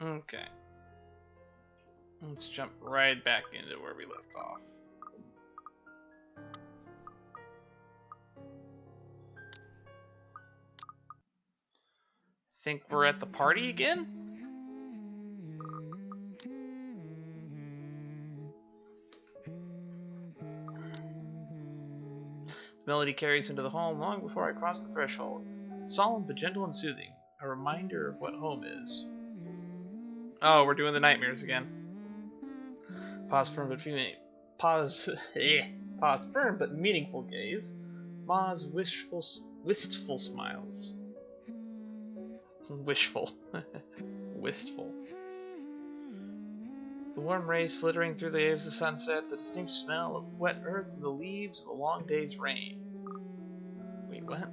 Okay. Let's jump right back into where we left off. Think we're at the party again? The melody carries into the home long before I cross the threshold. Solemn but gentle and soothing, a reminder of what home is. Oh, we're doing the nightmares again. Pause firm but pause firm but meaningful gaze. Ma's wistful smiles. Wishful. Wistful. The warm rays flittering through the waves of sunset, the distinct smell of wet earth and the leaves of a long day's rain. Wait, what?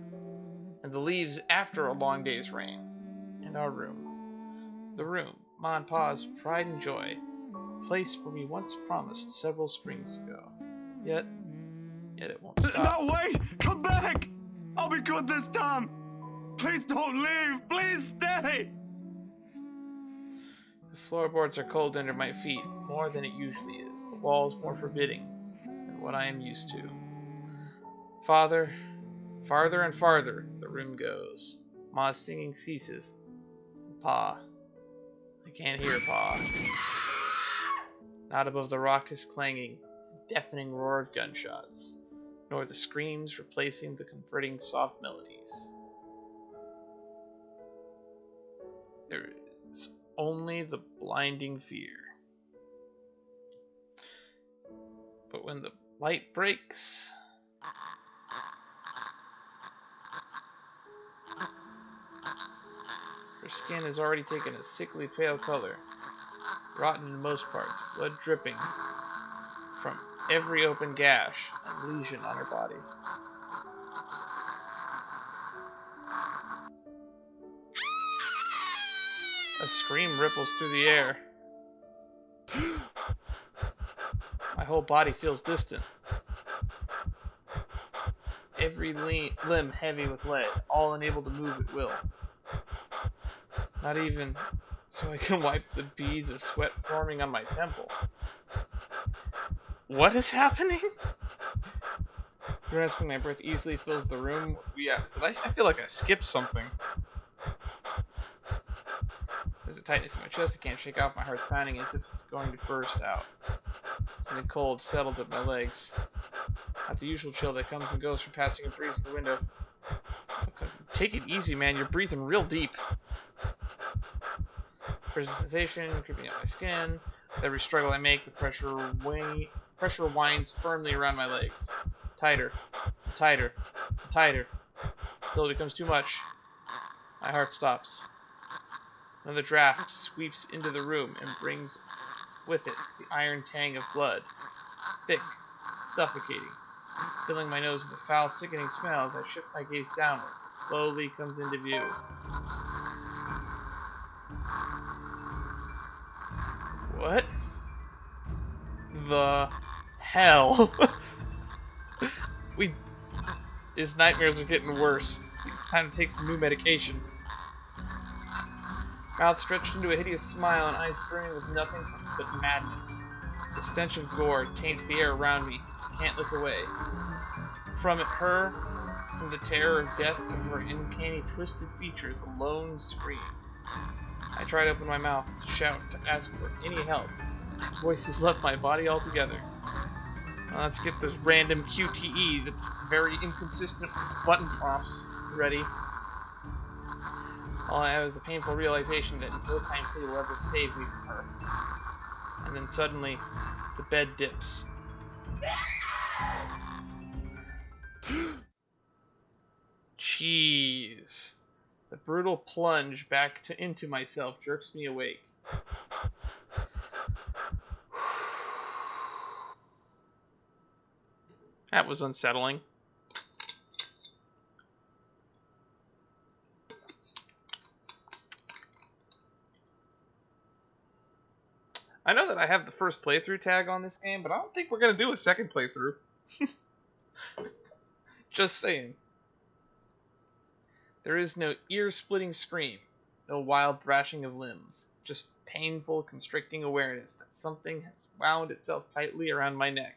And the leaves after a long day's rain. And our room. The room, Ma and Pa's pride and joy. A place where we once promised several springs ago. Yet it won't stop. No, wait! Come back! I'll be good this time! Please don't leave! Please stay! The floorboards are cold under my feet, more than it usually is. The walls more forbidding than what I am used to. Farther and farther the room goes. Ma's singing ceases. Pa. I can't hear Pa. Not above the raucous clanging, deafening roar of gunshots, nor the screams replacing the comforting soft melodies. There is only the blinding fear. But when the light breaks, her skin has already taken a sickly pale color, rotten in most parts, blood dripping from every open gash and lesion on her body. A scream ripples through the air. My whole body feels distant. Every limb heavy with lead, all unable to move at will. Not even so I can wipe the beads of sweat forming on my temple. What is happening? Grasping my breath easily fills the room. Yeah, I feel like I skipped something. There's a tightness in my chest I can't shake off. My heart's pounding as if it's going to burst out. Something cold settled at my legs. Not the usual chill that comes and goes from passing a breeze through the window. Okay, take it easy, man. You're breathing real deep. There's a sensation creeping up my skin. With every struggle I make, the pressure winds firmly around my legs. Tighter, tighter, tighter, until it becomes too much. My heart stops. Another draft sweeps into the room and brings with it the iron tang of blood, thick, suffocating, filling my nose with a foul, sickening smell as I shift my gaze downward. It slowly comes into view. What the hell? His nightmares are getting worse. It's time to take some new medication. Mouth stretched into a hideous smile and eyes burning with nothing but madness. The stench of gore taints the air around me. I can't look away. From the terror of death of her uncanny twisted features, a lone scream. I try to open my mouth to shout, to ask for any help. Voices left my body altogether. Let's get this random QTE that's very inconsistent with button prompts ready. All I have is the painful realization that no kind plea will ever save me from her. And then suddenly, the bed dips. Jeez. The brutal plunge back into myself jerks me awake. That was unsettling. I know that I have the first playthrough tag on this game, but I don't think we're going to do a second playthrough. Just saying. There is no ear-splitting scream, no wild thrashing of limbs, just painful, constricting awareness that something has wound itself tightly around my neck.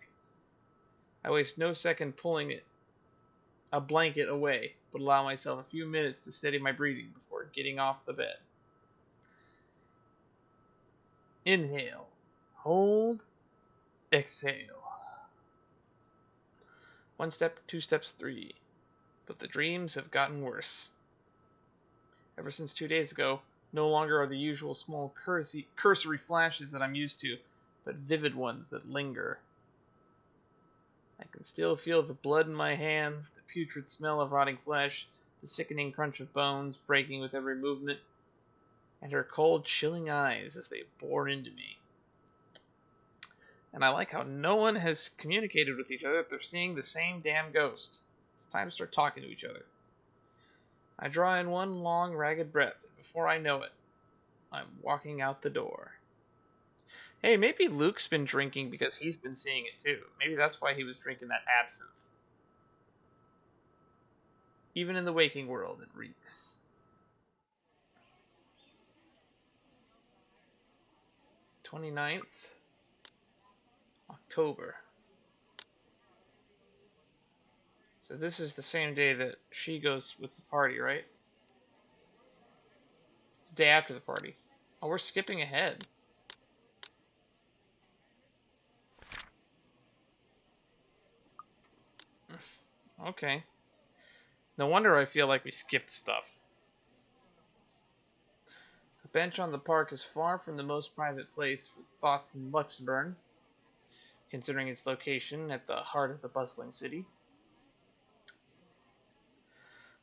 I waste no second pulling a blanket away, but allow myself a few minutes to steady my breathing before getting off the bed. Inhale, hold, exhale. One step, two steps, three. But the dreams have gotten worse. Ever since 2 days ago, no longer are the usual small cursory flashes that I'm used to, but vivid ones that linger. I can still feel the blood in my hands, the putrid smell of rotting flesh, the sickening crunch of bones breaking with every movement, and her cold, chilling eyes as they bore into me. And I like how no one has communicated with each other that they're seeing the same damn ghost. It's time to start talking to each other. I draw in one long, ragged breath, and before I know it, I'm walking out the door. Hey, maybe Luke's been drinking because he's been seeing it too. Maybe that's why he was drinking that absinthe. Even in the waking world, it reeks. 29th October. So this is the same day that she goes with the party, right? It's the day after the party. Oh, we're skipping ahead. Okay. No wonder I feel like we skipped stuff. The bench on the park is far from the most private place for thoughts in Luxembourg, considering its location at the heart of the bustling city.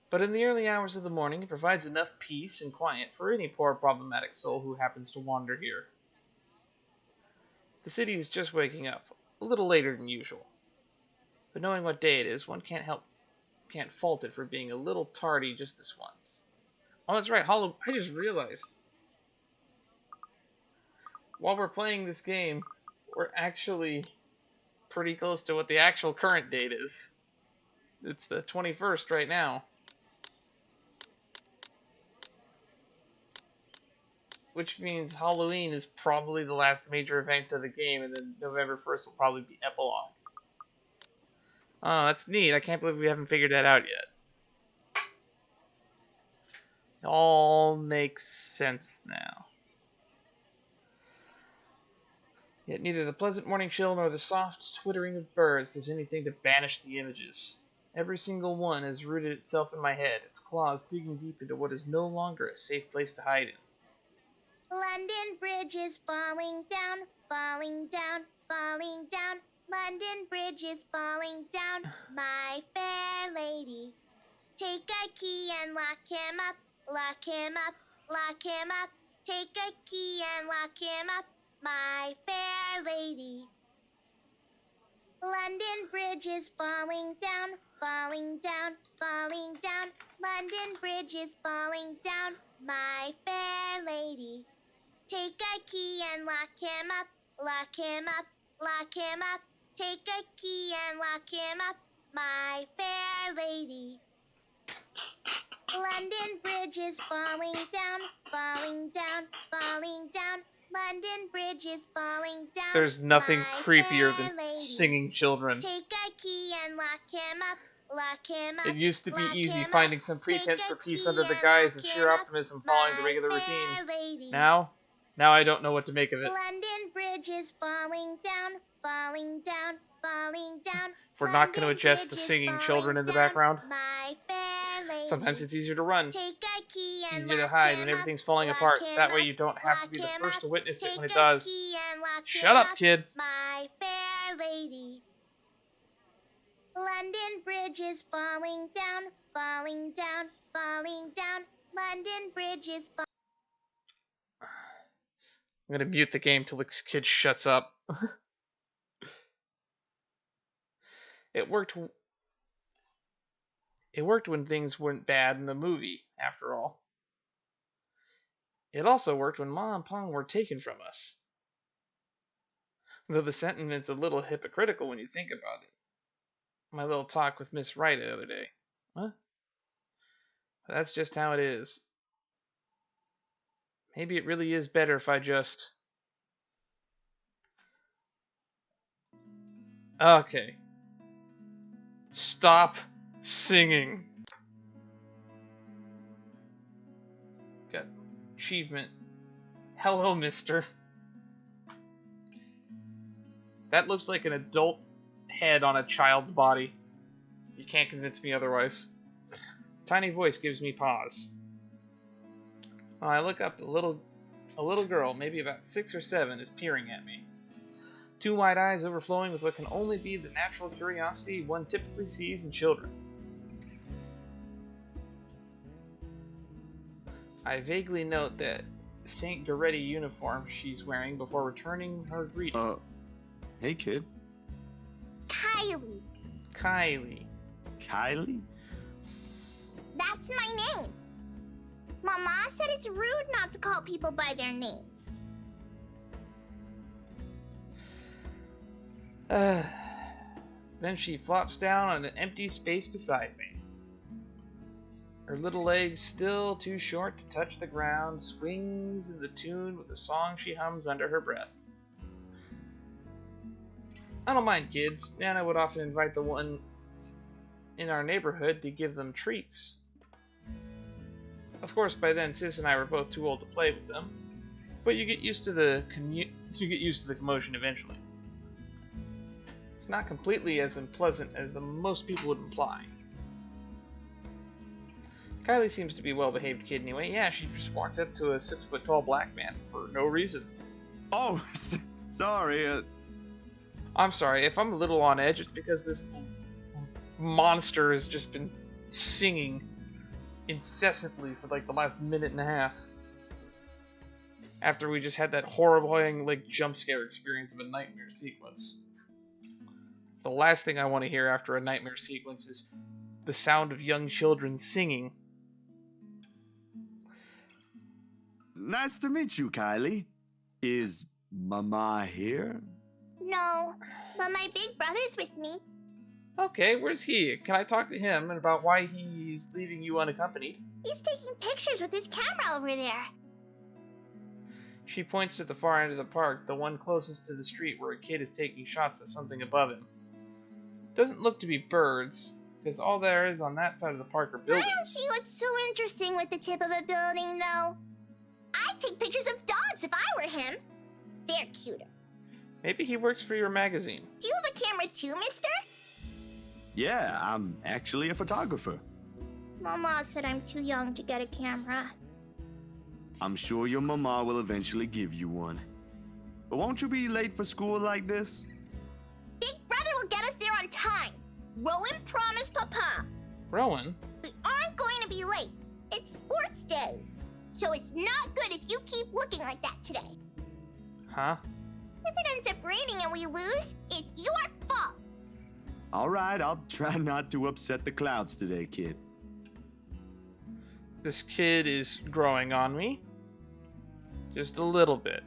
But in the early hours of the morning, it provides enough peace and quiet for any poor problematic soul who happens to wander here. The city is just waking up, a little later than usual. But knowing what day it is, one can't fault it for being a little tardy just this once. Oh, that's right, I just realized. While we're playing this game, we're actually pretty close to what the actual current date is. It's the 21st right now. Which means Halloween is probably the last major event of the game, and then November 1st will probably be epilogue. Oh, that's neat. I can't believe we haven't figured that out yet. It all makes sense now. Yet neither the pleasant morning chill nor the soft twittering of birds does anything to banish the images. Every single one has rooted itself in my head, its claws digging deep into what is no longer a safe place to hide in. London Bridge is falling down, falling down, falling down. London Bridge is falling down, my fair lady. Take a key and lock him up, lock him up, lock him up. Take a key and lock him up, my fair lady. London Bridge is falling down, falling down, falling down. London Bridge is falling down, my fair lady. Take a key and lock him up, lock him up, lock him up. Take a key and lock him up, my fair lady. London Bridge is falling down, falling down, falling down. London Bridge is falling down. There's nothing my creepier fair than lady. singing children. Take a key and lock him up, lock him up. It used to be lock easy him finding up. some Take pretense a for peace key under the and guise lock of sheer him up, optimism following the my regular fair routine. lady. Now I don't know what to make of it. London Bridge is falling down, falling down, falling down. If we're not going to London adjust the Bridge is singing children falling in the down, background, my fair lady. sometimes it's easier to run. Take a key and Easier to lock hide when him up, everything's falling lock apart. him That way up, you don't have to lock be the him first up. to witness it Take when it a does. key and lock Shut him up, kid. my fair lady. London Bridge is falling down, falling down, falling down. London Bridge is falling. I'm going to mute the game till this kid shuts up. It worked when things went bad in the movie, after all. It also worked when Ma and Pa were taken from us. Though the sentiment's a little hypocritical when you think about it. My little talk with Miss Wright the other day. What? That's just how it is. Maybe it really is better if I just... Okay. Stop singing. Got achievement. Hello, mister. That looks like an adult head on a child's body. You can't convince me otherwise. Tiny voice gives me pause. I look up, a little girl, maybe about 6 or 7, is peering at me. Two wide eyes overflowing with what can only be the natural curiosity one typically sees in children. I vaguely note that St. Goretti uniform she's wearing before returning her greeting. Hey, kid. Kylie. Kylie. Kylie? That's my name. Mama said it's rude not to call people by their names. Then she flops down on an empty space beside me. Her little legs, still too short to touch the ground, swings in the tune with a song she hums under her breath. I don't mind kids. Nana would often invite the ones in our neighborhood to give them treats. Of course, by then Sis and I were both too old to play with them, but you get used to the commotion eventually. It's not completely as unpleasant as most people would imply. Kylie seems to be a well-behaved kid anyway. Yeah, she just walked up to a 6-foot-tall black man for no reason. Oh, sorry. I'm sorry, if I'm a little on edge, it's because this monster has just been singing incessantly for like the last minute and a half. After we just had that horrifying like jump scare experience of a nightmare sequence. The last thing I want to hear after a nightmare sequence is the sound of young children singing. Nice to meet you, Kylie. Is Mama here? No, but my big brother's with me. Okay, where's he? Can I talk to him about why he's leaving you unaccompanied? He's taking pictures with his camera over there. She points to the far end of the park, the one closest to the street where a kid is taking shots of something above him. Doesn't look to be birds, because all there is on that side of the park are buildings. I don't see what's so interesting with the tip of a building, though. I'd take pictures of dogs if I were him. They're cuter. Maybe he works for your magazine. Do you have a camera too, mister? Yeah, I'm actually a photographer. Mama said I'm too young to get a camera. I'm sure your mama will eventually give you one. But won't you be late for school like this? Big brother will get us there on time. Rowan promised Papa. Rowan? We aren't going to be late. It's sports day. So it's not good if you keep looking like that today. Huh? If it ends up raining and we lose, it's your fault. All right, I'll try not to upset the clouds today, kid. This kid is growing on me. Just a little bit.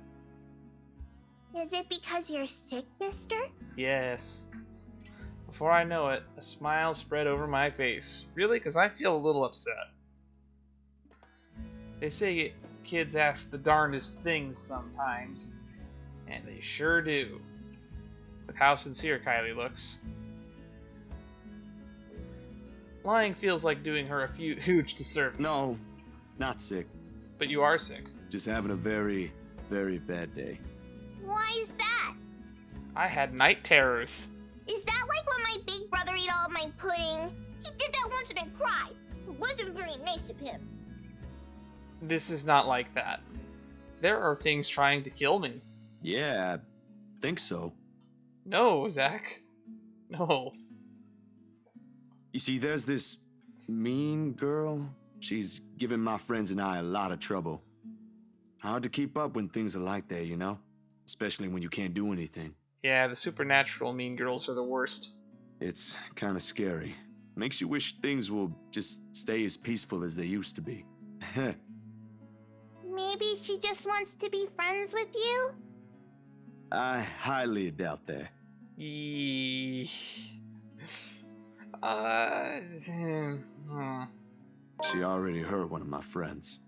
Is it because you're sick, mister? Yes. Before I know it, a smile spread over my face. Really? Because I feel a little upset. They say kids ask the darndest things sometimes. And they sure do. With how sincere Kylie looks. Lying feels like doing her a huge disservice. No, not sick. But you are sick. Just having a very, very bad day. Why is that? I had night terrors. Is that like when my big brother ate all of my pudding? He did that once and then cried. It wasn't very nice of him. This is not like that. There are things trying to kill me. Yeah, I think so. No, Zach. No. You see, there's this mean girl. She's given my friends and I a lot of trouble. Hard to keep up when things are like that, you know? Especially when you can't do anything. Yeah, the supernatural mean girls are the worst. It's kind of scary. Makes you wish things will just stay as peaceful as they used to be. Maybe she just wants to be friends with you? I highly doubt that. Yee. She already hurt one of my friends.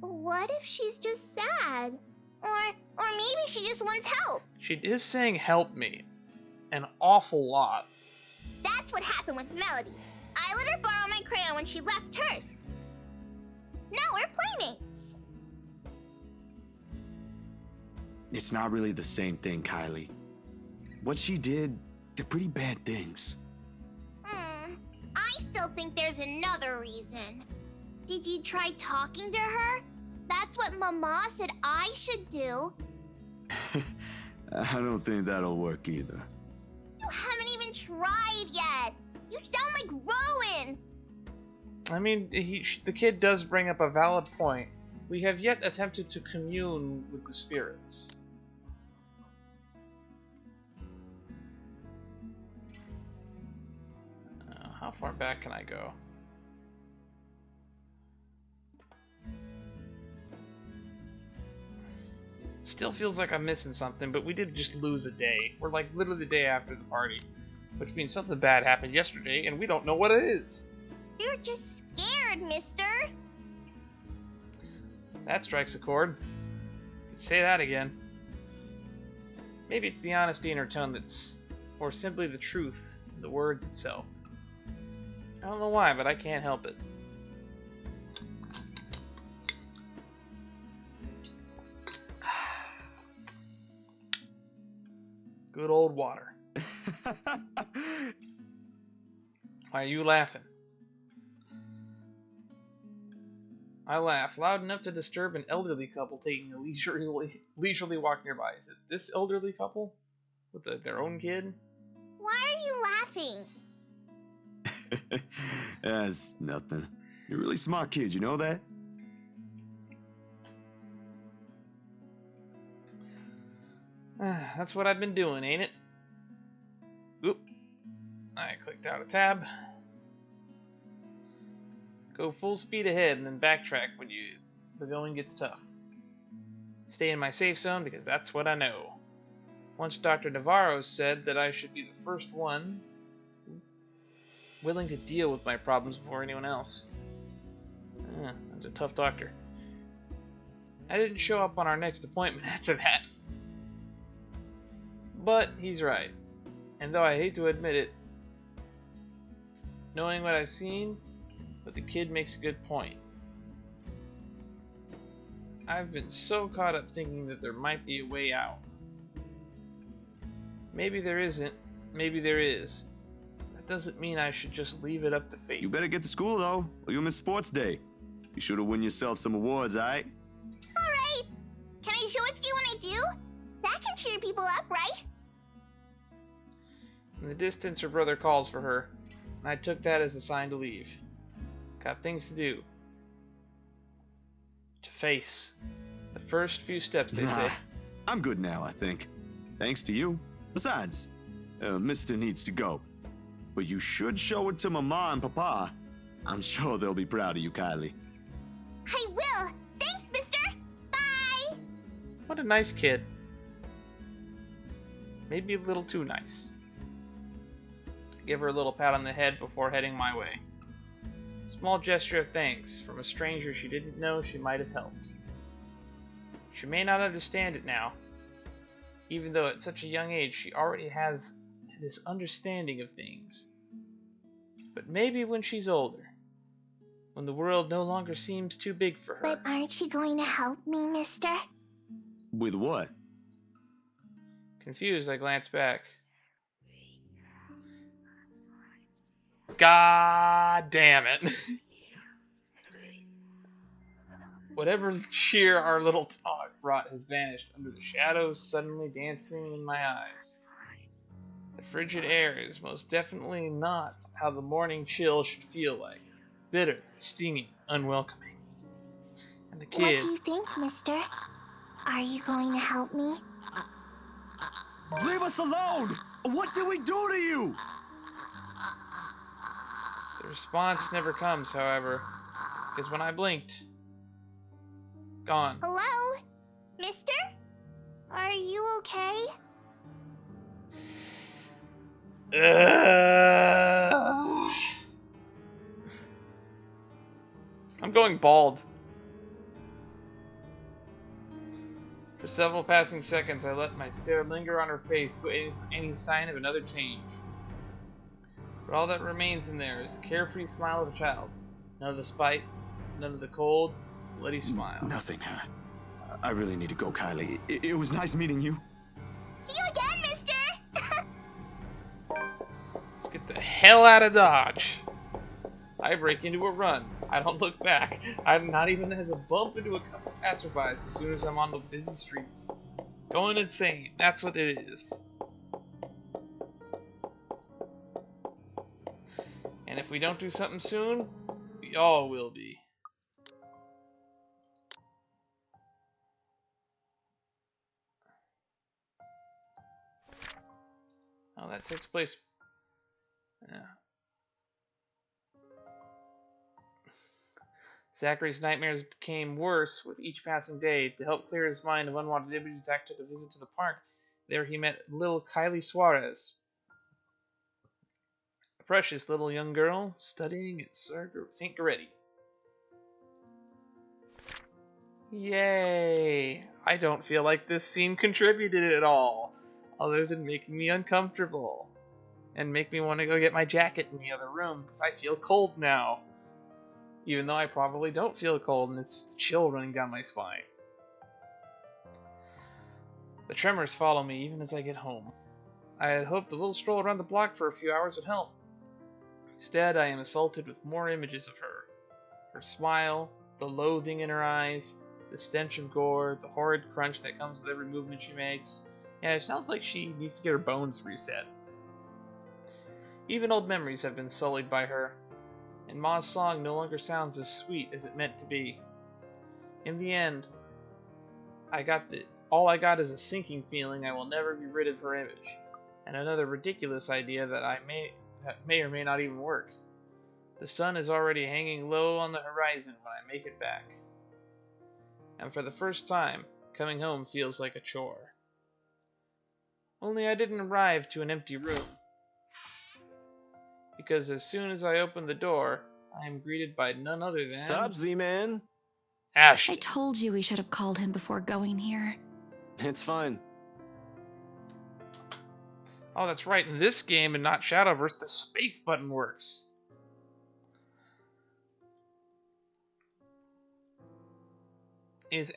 What if she's just sad? Or maybe she just wants help. She is saying help me an awful lot. That's what happened with Melody. I let her borrow my crayon when she left hers. Now we're playmates. It's not really the same thing, Kylie. What she did, they're pretty bad things. I still think there's another reason. Did you try talking to her? That's what Mama said I should do. I don't think that'll work either. You haven't even tried yet. You sound like Rowan. I mean, the kid does bring up a valid point. We have yet attempted to commune with the spirits. How far back can I go? Still feels like I'm missing something, but we did just lose a day. We're like literally the day after the party, which means something bad happened yesterday, and we don't know what it is. You're just scared, mister. That strikes a chord. Say that again. Maybe it's the honesty in her tone or simply the truth in the words itself. I don't know why, but I can't help it. Good old water. Why are you laughing? I laugh loud enough to disturb an elderly couple taking a leisurely walk nearby. Is it this elderly couple with their own kid? Why are you laughing? That's nothing. You're a really smart kid, you know that? That's what I've been doing, ain't it? Oop. I clicked out a tab. Go full speed ahead and then backtrack when the going gets tough. Stay in my safe zone because that's what I know. Once Dr. Navarro said that I should be the first one willing to deal with my problems before anyone else. That's a tough doctor. I didn't show up on our next appointment after that. But he's right. And though I hate to admit it, knowing what I've seen, but the kid makes a good point. I've been so caught up thinking that there might be a way out. Maybe there isn't, maybe there is. That doesn't mean I should just leave it up to fate. You better get to school, though, or you'll miss sports day. You should have won yourself some awards, alright? Alright. Can I show it to you when I do? That can cheer people up, right? In the distance, her brother calls for her, and I took that as a sign to leave. Got things to do. To face. The first few steps, they say. I'm good now, I think. Thanks to you. Besides, Mister needs to go. But you should show it to Mama and Papa. I'm sure they'll be proud of you, Kylie. I will. Thanks, mister. Bye. What a nice kid. Maybe a little too nice. Give her a little pat on the head before heading my way. Small gesture of thanks from a stranger she didn't know she might have helped. She may not understand it now, even though at such a young age she already has this understanding of things. But maybe when she's older, when the world no longer seems too big for her. But aren't you going to help me, mister? With what? Confused, I glance back. God damn it. Whatever cheer our little talk brought has vanished under the shadows suddenly dancing in my eyes. The frigid air is most definitely not how the morning chill should feel like. Bitter, stinging, unwelcoming. And the kid... What do you think, mister? Are you going to help me? Leave us alone! What did we do to you? The response never comes, however, because when I blinked, gone. Hello? Mister? Are you okay? I'm going bald. For several passing seconds, I let my stare linger on her face, waiting for any sign of another change. But all that remains in there is a carefree smile of a child. None of the spite, none of the cold, bloody smile. Nothing, huh? I really need to go, Kylie. It was nice meeting you. See you again, mister! Let's get the hell out of Dodge. I break into a run. I don't look back. I'm not even as a bump into a couple passerbys as soon as I'm on the busy streets. Going insane. That's what it is. And if we don't do something soon, we all will be. Oh, that takes place. Yeah. Zachary's nightmares became worse with each passing day. To help clear his mind of unwanted images, Zach took a visit to the park. There he met little Kylie Suarez, a precious little young girl studying at St. Goretti. Yay! I don't feel like this scene contributed at all, other than making me uncomfortable. And make me want to go get my jacket in the other room, because I feel cold now. Even though I probably don't feel cold, and it's just a chill running down my spine. The tremors follow me even as I get home. I had hoped a little stroll around the block for a few hours would help. Instead, I am assaulted with more images of her. Her smile, the loathing in her eyes, the stench of gore, the horrid crunch that comes with every movement she makes. Yeah, it sounds like she needs to get her bones reset. Even old memories have been sullied by her, and Ma's song no longer sounds as sweet as it meant to be. In the end, all I got is a sinking feeling I will never be rid of her image, and another ridiculous idea that may or may not even work. The sun is already hanging low on the horizon when I make it back. And for the first time, coming home feels like a chore. Only I didn't arrive to an empty room, because as soon as I open the door, I am greeted by none other than... Sup, Z-Man? Ashton. I told you we should have called him before going here. It's fine. Oh, that's right. In this game and not Shadowverse, the space button works. It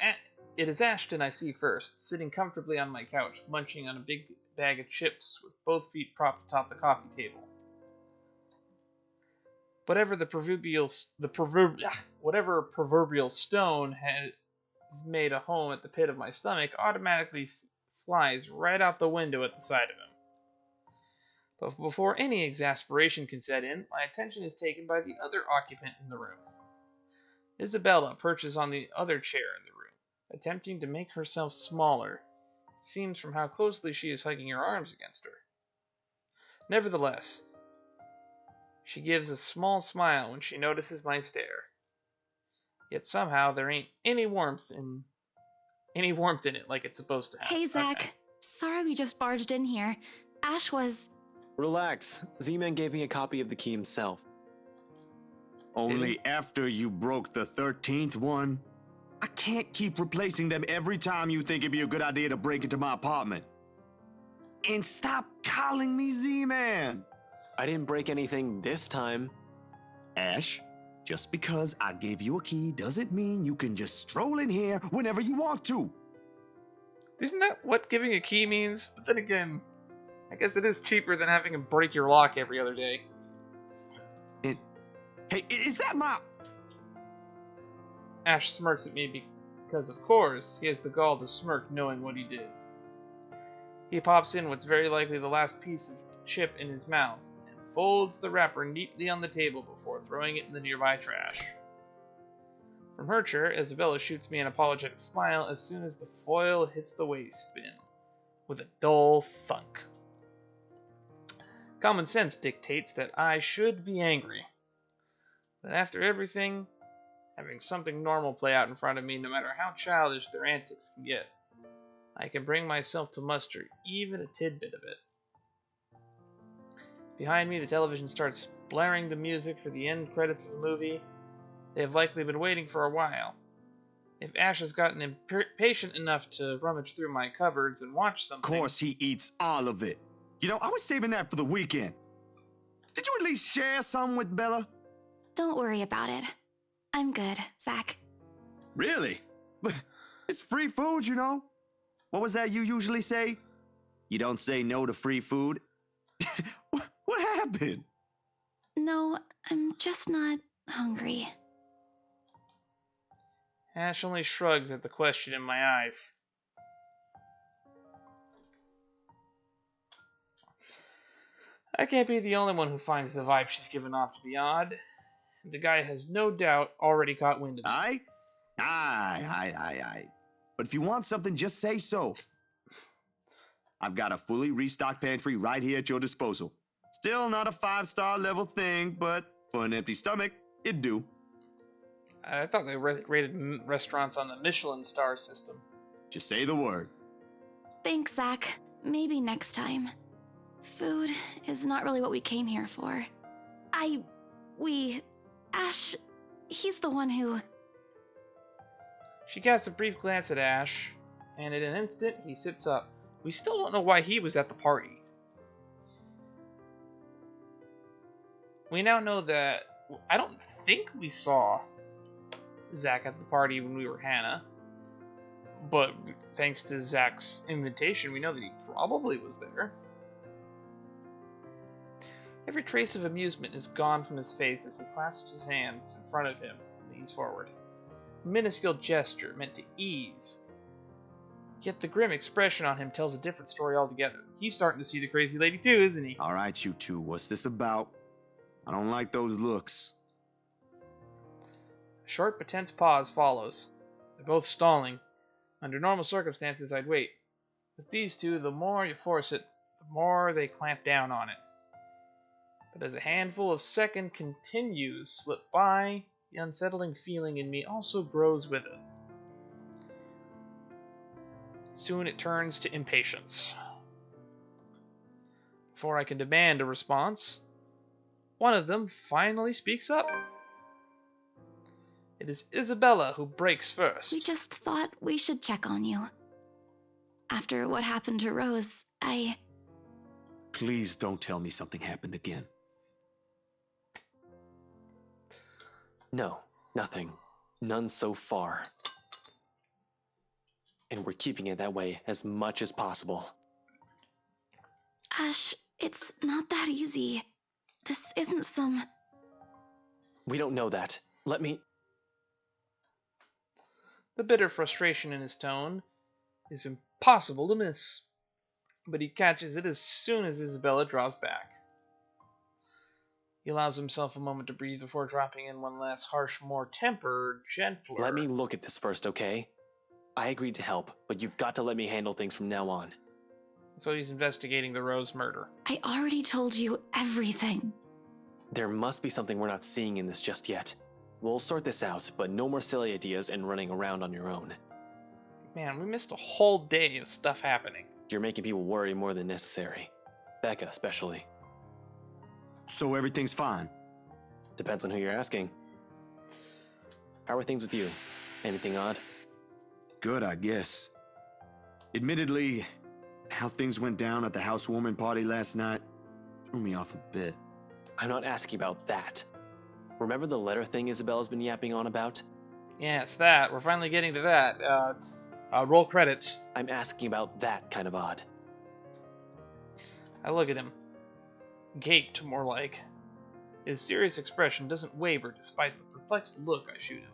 is Ashton I see first, sitting comfortably on my couch, munching on a big bag of chips with both feet propped atop the coffee table. Whatever proverbial stone has made a home at the pit of my stomach automatically flies right out the window at the sight of him. But before any exasperation can set in, my attention is taken by the other occupant in the room. Isabella perches on the other chair in the room, attempting to make herself smaller. It seems from how closely she is hugging her arms against her. Nevertheless, she gives a small smile when she notices my stare. Yet somehow there ain't any warmth in it like it's supposed to have. Hey, Zach. Okay. Sorry we just barged in here. Ash was... Relax. Z-Man gave me a copy of the key himself. Only after you broke the 13th one? I can't keep replacing them every time you think it'd be a good idea to break into my apartment. And stop calling me Z-Man! I didn't break anything this time. Ash, just because I gave you a key doesn't mean you can just stroll in here whenever you want to. Isn't that what giving a key means? But then again, I guess it is cheaper than having to break your lock every other day. And, hey, is that my... Ash smirks at me because, of course, he has the gall to smirk knowing what he did. He pops in what's very likely the last piece of chip in his mouth, and folds the wrapper neatly on the table before throwing it in the nearby trash. From her chair, Isabella shoots me an apologetic smile as soon as the foil hits the waste bin, with a dull thunk. Common sense dictates that I should be angry. But after everything, having something normal play out in front of me, no matter how childish their antics can get, I can bring myself to muster even a tidbit of it. Behind me, the television starts blaring the music for the end credits of the movie. They have likely been waiting for a while. If Ash has gotten impatient enough to rummage through my cupboards and watch Of something... course he eats all of it. You know, I was saving that for the weekend. Did you at least share some with Bella? Don't worry about it. I'm good, Zach. Really? It's free food, you know. What was that you usually say? You don't say no to free food. What happened? No, I'm just not hungry. Ash only shrugs at the question in my eyes. I can't be the only one who finds the vibe she's given off to be odd. The guy has no doubt already caught wind of it. Aye. But if you want something, just say so. I've got a fully restocked pantry right here at your disposal. Still not a 5-star level thing, but for an empty stomach, it'd do. I thought they rated restaurants on the Michelin star system. Just say the word. Thanks, Zach. Maybe next time. Food is not really what we came here for. Ash, he's the one who... She casts a brief glance at Ash, and in an instant, he sits up. We still don't know why he was at the party. We now know that... I don't think we saw Zach at the party when we were Hannah. But thanks to Zach's invitation, we know that he probably was there. Every trace of amusement is gone from his face as he clasps his hands in front of him and leans forward. A minuscule gesture meant to ease. Yet the grim expression on him tells a different story altogether. He's starting to see the crazy lady too, isn't he? All right, you two, what's this about? I don't like those looks. A short but tense pause follows. They're both stalling. Under normal circumstances, I'd wait. With these two, the more you force it, the more they clamp down on it. But as a handful of seconds continues slip by, the unsettling feeling in me also grows with it. Soon it turns to impatience. Before I can demand a response, one of them finally speaks up. It is Isabella who breaks first. We just thought we should check on you. After what happened to Rose, Please don't tell me something happened again. No, nothing. None so far. And we're keeping it that way as much as possible. Ash, it's not that easy. This isn't some... We don't know that. Let me... The bitter frustration in his tone is impossible to miss, but he catches it as soon as Isabella draws back. He allows himself a moment to breathe before dropping in one last harsh, more tempered, gentler... Let me look at this first, okay? I agreed to help, but you've got to let me handle things from now on. So he's investigating the Rose murder. I already told you everything. There must be something we're not seeing in this just yet. We'll sort this out, but no more silly ideas and running around on your own. Man, we missed a whole day of stuff happening. You're making people worry more than necessary. Becca, especially. So everything's fine? Depends on who you're asking. How are things with you? Anything odd? Good, I guess. Admittedly, how things went down at the housewarming party last night threw me off a bit. I'm not asking about that. Remember the letter thing Isabella's been yapping on about? Yes, that. We're finally getting to that. Roll credits. I'm asking about that kind of odd. I look at him. Gaped, more like. His serious expression doesn't waver despite the perplexed look I shoot him.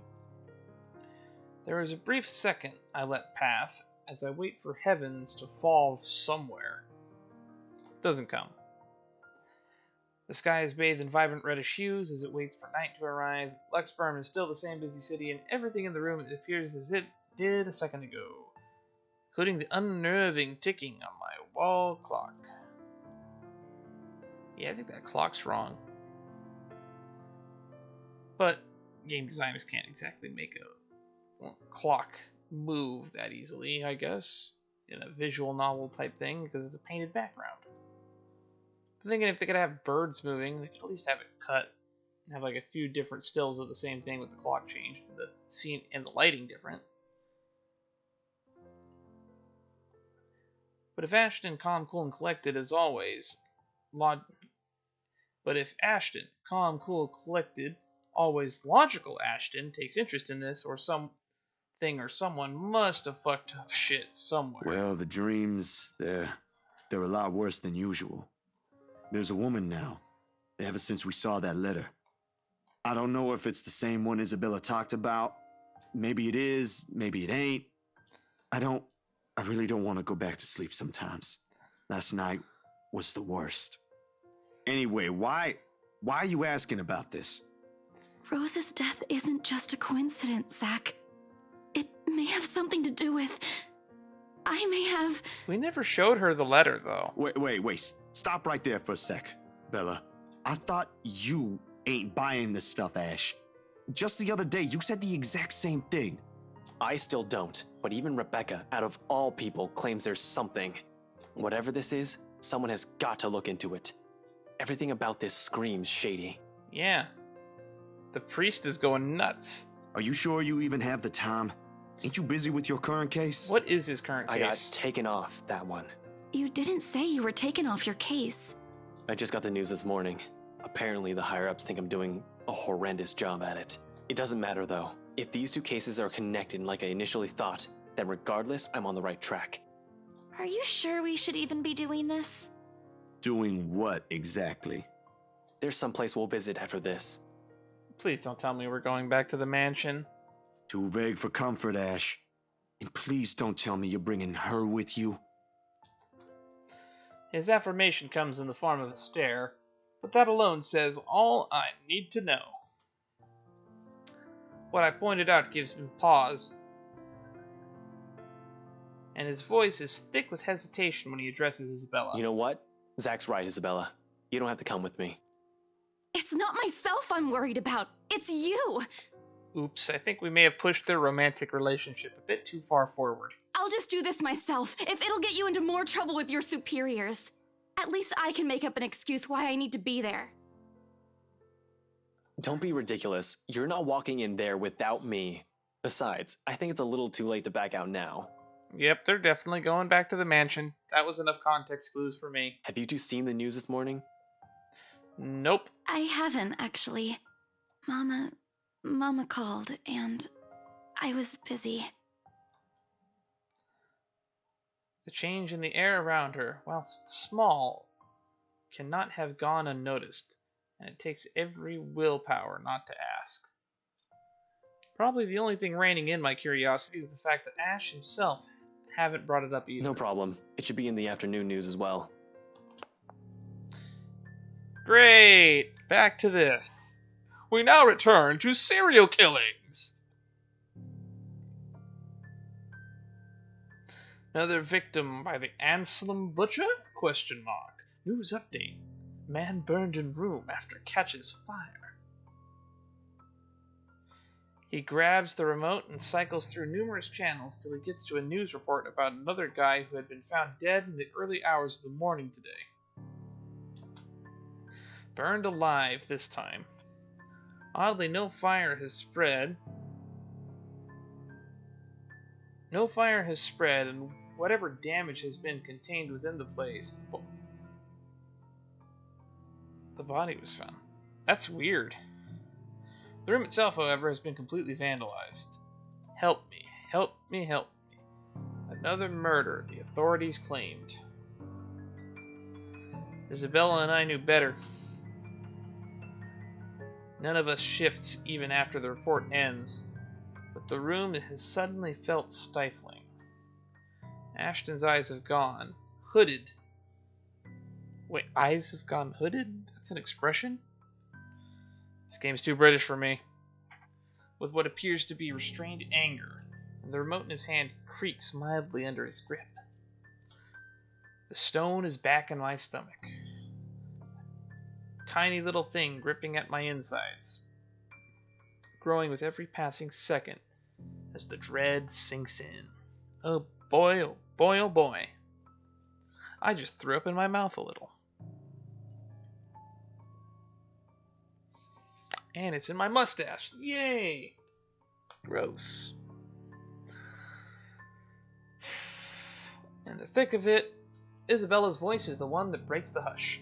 There is a brief second I let pass as I wait for heavens to fall somewhere. Doesn't come. The sky is bathed in vibrant reddish hues as it waits for night to arrive. Luxburn is still the same busy city, and everything in the room appears as it did a second ago, including the unnerving ticking on my wall clock. Yeah, I think that clock's wrong. But game designers can't exactly make a clock move that easily, I guess, in a visual novel type thing, because it's a painted background. I'm thinking if they could have birds moving, they could at least have it cut and have like a few different stills of the same thing with the clock changed, the scene and the lighting different. But if Ashton, calm, cool, and collected as always, log- but if Ashton, calm, cool, collected, always logical Ashton takes interest in this, or something or someone must have fucked up shit somewhere. Well, the dreams, they're a lot worse than usual. There's a woman now, ever since we saw that letter. I don't know if it's the same one Isabella talked about. Maybe it is, maybe it ain't. I really don't want to go back to sleep sometimes. Last night was the worst. Anyway, why are you asking about this? Rose's death isn't just a coincidence, Zach. It may have something to do with... I may have... We never showed her the letter, though. Wait, stop right there for a sec, Bella. I thought you ain't buying this stuff, Ash. Just the other day, you said the exact same thing. I still don't, but even Rebecca, out of all people, claims there's something. Whatever this is, someone has got to look into it. Everything about this screams shady. Yeah. The priest is going nuts. Are you sure you even have the time? Ain't you busy with your current case? What is his current I got case? taken off that one. You didn't say you were taken off your case. I just got the news this morning. Apparently the higher-ups think I'm doing a horrendous job at it. It doesn't matter though. If these two cases are connected like I initially thought, then regardless, I'm on the right track. Are you sure we should even be doing this? Doing what exactly? There's someplace we'll visit after this. Please don't tell me we're going back to the mansion. Too vague for comfort, Ash. And please don't tell me you're bringing her with you. His affirmation comes in the form of a stare, but that alone says all I need to know. What I pointed out gives him pause, and his voice is thick with hesitation when he addresses Isabella. You know what? Zach's right, Isabella. You don't have to come with me. It's not myself I'm worried about. It's you. Oops, I think we may have pushed their romantic relationship a bit too far forward. I'll just do this myself, if it'll get you into more trouble with your superiors. At least I can make up an excuse why I need to be there. Don't be ridiculous. You're not walking in there without me. Besides, I think it's a little too late to back out now. Yep, they're definitely going back to the mansion. That was enough context clues for me. Have you two seen the news this morning? Nope. I haven't, actually. Mama called, and I was busy. The change in the air around her, whilst small, cannot have gone unnoticed, and it takes every willpower not to ask. Probably the only thing reining in my curiosity is the fact that Ash himself haven't brought it up either. No problem. It should be in the afternoon news as well. Great! Back to this. We now return to serial killings. Another victim by the Anselm Butcher? Question mark. News update. Man burned in room after catches fire. He grabs the remote and cycles through numerous channels till he gets to a news report about another guy who had been found dead in the early hours of the morning today. Burned alive this time. Oddly, no fire has spread. No fire has spread, and whatever damage has been contained within the place, the body was found. That's weird. The room itself, however, has been completely vandalized. Help me, help me, help me. Another murder, the authorities claimed. Isabella and I knew better. None of us shifts even after the report ends, but the room has suddenly felt stifling. Ashton's eyes have gone hooded. Wait, eyes have gone hooded? That's an expression? This game's too British for me. With what appears to be restrained anger, and the remote in his hand creaks mildly under his grip. The stone is back in my stomach. Tiny little thing gripping at my insides, growing with every passing second as the dread sinks in. Oh boy, oh boy, oh boy. I just threw up in my mouth a little. And it's in my mustache. Yay! Gross. In the thick of it, Isabella's voice is the one that breaks the hush.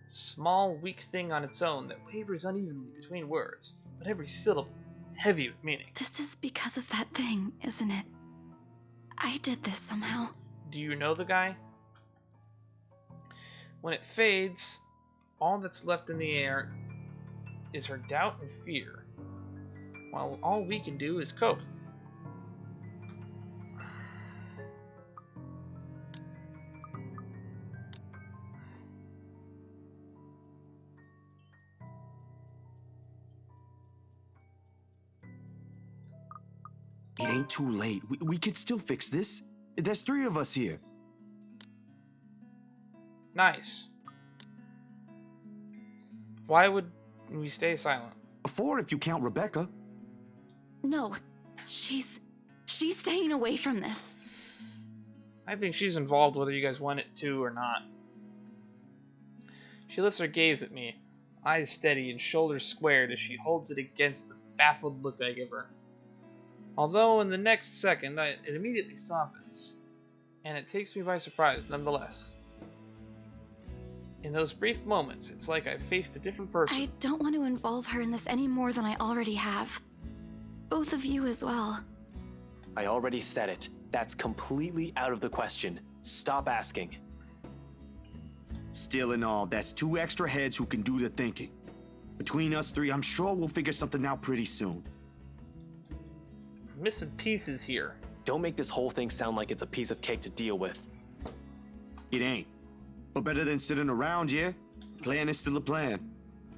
Small, weak thing on its own that wavers unevenly between words, but every syllable heavy with meaning. This is because of that thing, isn't it? I did this somehow. Do you know the guy? When it fades, all that's left in the air is her doubt and fear, while all we can do is cope. It ain't too late. We could still fix this. There's 3 of us here. Nice. Why would we stay silent? 4 if you count Rebecca. No, she's staying away from this. I think she's involved whether you guys want it to or not. She lifts her gaze at me, eyes steady and shoulders squared as she holds it against the baffled look I give her. Although in the next second, it immediately softens, and it takes me by surprise nonetheless. In those brief moments, it's like I've faced a different person. I don't want to involve her in this any more than I already have. Both of you as well. I already said it. That's completely out of the question. Stop asking. Still in all, that's 2 extra heads who can do the thinking. Between us 3, I'm sure we'll figure something out pretty soon. Missing pieces here. Don't make this whole thing sound like it's a piece of cake to deal with. It ain't. But better than sitting around, yeah? Plan is still a plan.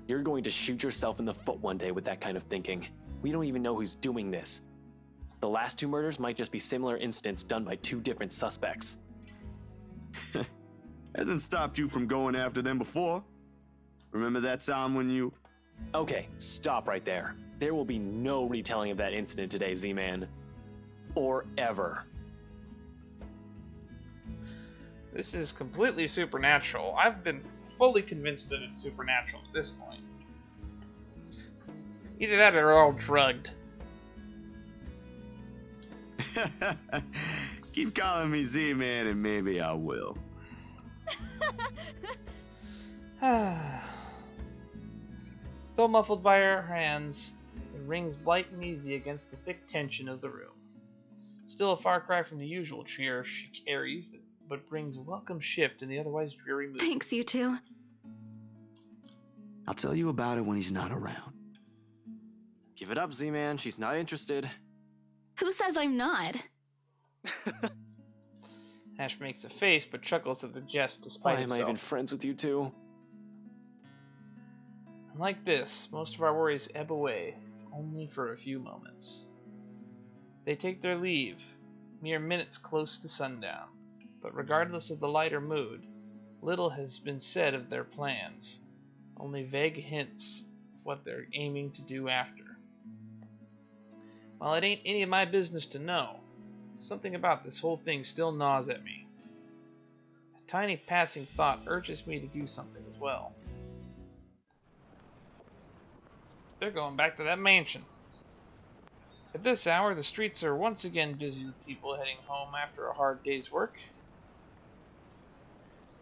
You're going to shoot yourself in the foot one day with that kind of thinking. We don't even know who's doing this. The last 2 murders might just be similar incidents done by 2 different suspects. Hasn't stopped you from going after them before. Remember that time when you... Okay, stop right there. There will be no retelling of that incident today, Z-Man. Or ever. This is completely supernatural. I've been fully convinced that it's supernatural at this point. Either that or they're all drugged. Keep calling me Z-Man and maybe I will. Though muffled by her hands, it rings light and easy against the thick tension of the room. Still a far cry from the usual cheer she carries, but brings a welcome shift in the otherwise dreary mood. Thanks, you two. I'll tell you about it when he's not around. Give it up, Z-Man. She's not interested. Who says I'm not? Ash makes a face but chuckles at the jest Why despite am I himself. even friends with you two? And like this, most of our worries ebb away, only for a few moments. They take their leave, mere minutes close to sundown, but regardless of the lighter mood, little has been said of their plans, only vague hints of what they're aiming to do after. While it ain't any of my business to know, something about this whole thing still gnaws at me. A tiny passing thought urges me to do something as well. They're going back to that mansion. At this hour, the streets are once again busy with people heading home after a hard day's work.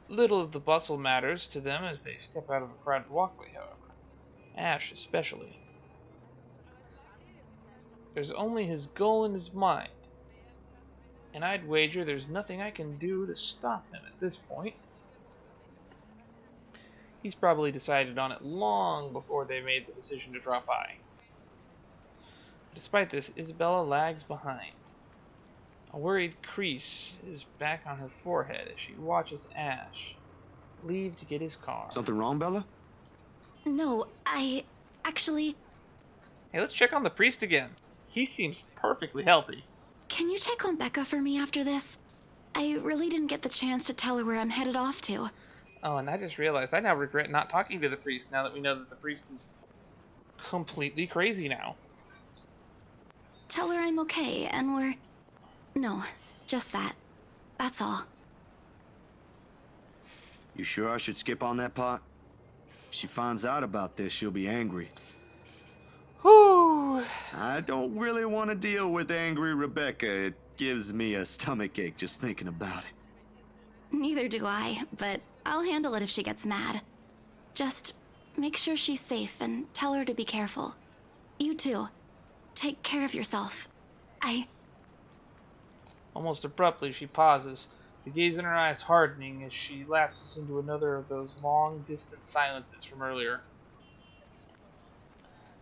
Little of the bustle matters to them as they step out of a crowded walkway, however. Ash especially. There's only his goal in his mind, and I'd wager there's nothing I can do to stop him at this point. He's probably decided on it long before they made the decision to drop by. Despite this, Isabella lags behind. A worried crease is back on her forehead as she watches Ash leave to get his car. Something wrong, Bella? No, actually... Hey, let's check on the priest again. He seems perfectly healthy. Can you check on Becca for me after this? I really didn't get the chance to tell her where I'm headed off to. Oh, and I just realized I now regret not talking to the priest now that we know that the priest is completely crazy now. Tell her I'm okay, and we're... No, just that. That's all. You sure I should skip on that part? If she finds out about this, she'll be angry. Whew. I don't really want to deal with angry Rebecca. It gives me a stomachache just thinking about it. Neither do I, but I'll handle it if she gets mad. Just make sure she's safe and tell her to be careful. You too. Take care of yourself. Almost abruptly, she pauses, the gaze in her eyes hardening as she lapses into another of those long, distant silences from earlier.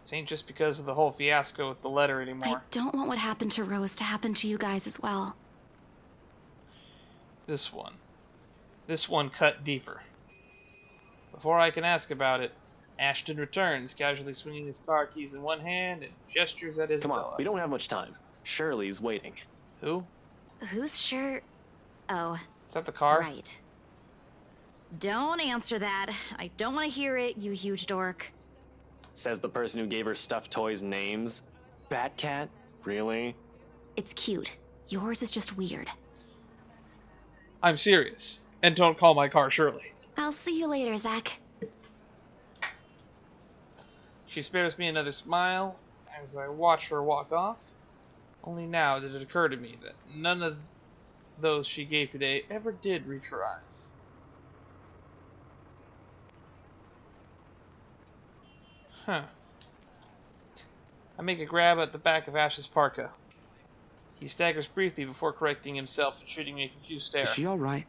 This ain't just because of the whole fiasco with the letter I anymore. don't want what happened to Rose to happen to you guys as well. This one cut deeper. Before I can ask about it, Ashton returns, casually swinging his car keys in one hand and gestures at Come on, Isabella. we don't have much time. Shirley's waiting. Who? Who's sure? Oh, Is that the car? right. Don't answer that. I don't want to hear it, you huge dork. Says the person who gave her stuffed toys names. Batcat? Really? It's cute. Yours is just weird. I'm serious. And don't call my car Shirley. I'll see you later, Zach. She spares me another smile as I watch her walk off. Only now did it occur to me that none of those she gave today ever did reach her eyes. Huh. I make a grab at the back of Ash's parka. He staggers briefly before correcting himself and shooting me a confused stare. Is she all right?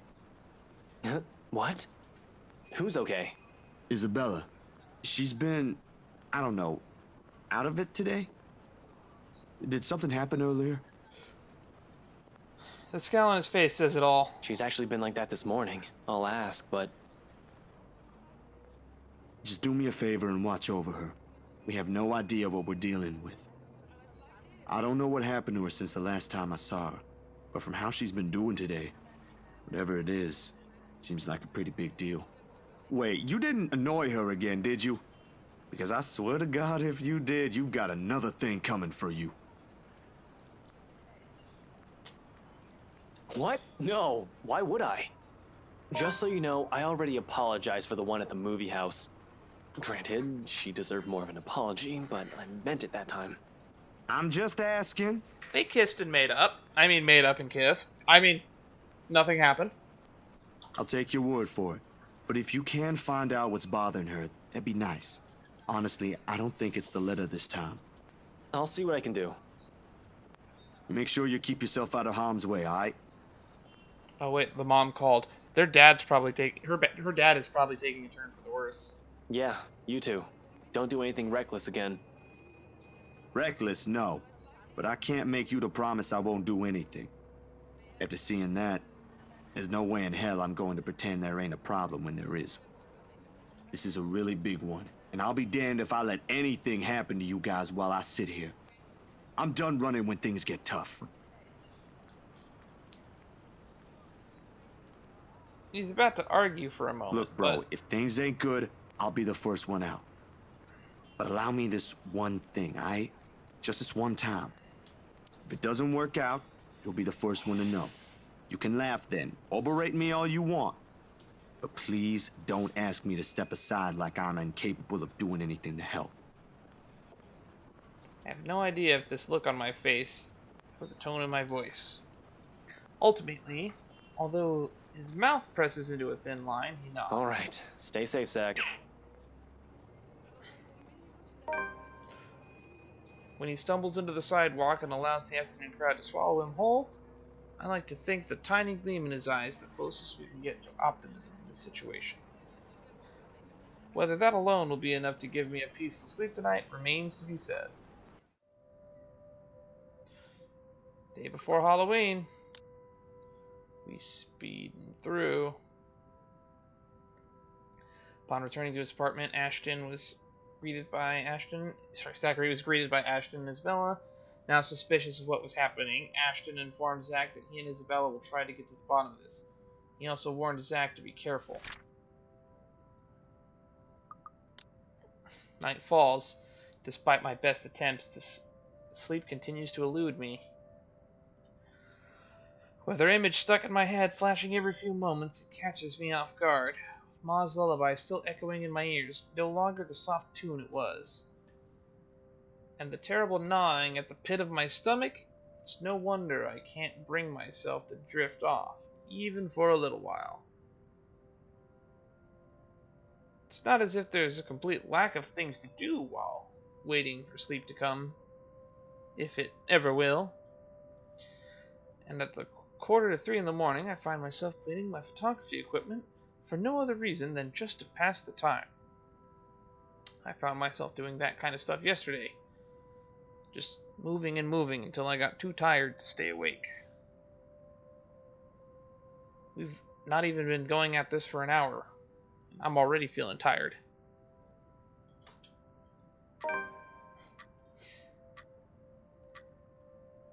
What? Who's okay? Isabella. She's been, I don't know, out of it today? Did something happen earlier? The scowl on his face says it all. She's actually been like that this morning. I'll ask, but Just do me a favor and watch over her. We have no idea what we're dealing with. I don't know what happened to her since the last time I saw her, but from how she's been doing today, whatever it is, seems like a pretty big deal. Wait, you didn't annoy her again, did you? Because I swear to God, if you did, you've got another thing coming for you. what? No, why would I? Just so you know, I already apologized for the one at the movie house. Granted, she deserved more of an apology, but I meant it that time. I'm just asking. They kissed and made up. I mean, made up and kissed. I mean, nothing happened. I'll take your word for it. But if you can find out what's bothering her, that'd be nice. Honestly, I don't think it's the letter this time. I'll see what I can do. Make sure you keep yourself out of harm's way, alright? Oh wait, the mom called. Their dad's probably taking her dad is probably taking a turn for the worse. Yeah, you too. Don't do anything reckless again. Reckless, no. But I can't make you to promise I won't do anything. After seeing that, there's no way in hell I'm going to pretend there ain't a problem when there is. This is a really big one, and I'll be damned if I let anything happen to you guys while I sit here. I'm done running when things get tough. He's about to argue for a moment. Look, bro, but if things ain't good, I'll be the first one out. But allow me this one thing, alright? Just this one time. If it doesn't work out, you'll be the first one to know. You can laugh then, or berate me all you want. But please don't ask me to step aside like I'm incapable of doing anything to help. I have no idea if this look on my face or the tone of my voice. Ultimately, although his mouth presses into a thin line, he nods. Alright, stay safe, Zach. When he stumbles into the sidewalk and allows the afternoon crowd to swallow him whole, I like to think the tiny gleam in his eye is the closest we can get to optimism in this situation. Whether that alone will be enough to give me a peaceful sleep tonight remains to be said. Day before Halloween. We speeding through. Upon returning to his apartment, Zachary was greeted by Ashton and Isabella. Now suspicious of what was happening, Ashton informed Zach that he and Isabella will try to get to the bottom of this. He also warned Zach to be careful. Night falls. Despite my best attempts, sleep continues to elude me. With her image stuck in my head, flashing every few moments, it catches me off guard. With Ma's lullaby still echoing in my ears, no longer the soft tune it was. And the terrible gnawing at the pit of my stomach, it's no wonder I can't bring myself to drift off even for a little while. It's not as if there's a complete lack of things to do while waiting for sleep to come, if it ever will. And at the 2:45 in the morning, I find myself cleaning my photography equipment for no other reason than just to pass the time. I found myself doing that kind of stuff yesterday. Just moving and moving until I got too tired to stay awake. We've not even been going at this for an hour. I'm already feeling tired.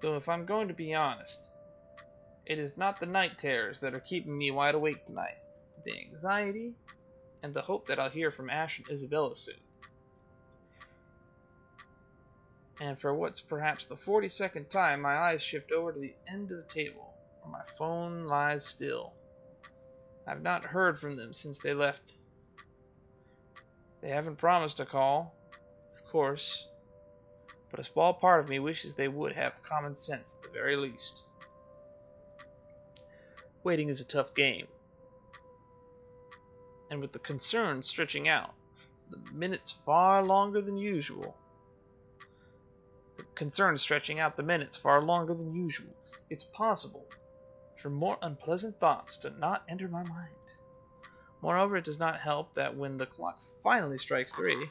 Though if I'm going to be honest, it is not the night terrors that are keeping me wide awake tonight. The anxiety and the hope that I'll hear from Ash and Isabella soon. And for what's perhaps the 42nd time, my eyes shift over to the end of the table, where my phone lies still. I've not heard from them since they left. They haven't promised a call, of course, but a small part of me wishes they would have common sense at the very least. Waiting is a tough game. And with the concern stretching out, the minutes far longer than usual. It's possible for more unpleasant thoughts to not enter my mind. Moreover, it does not help that when the clock finally strikes 3...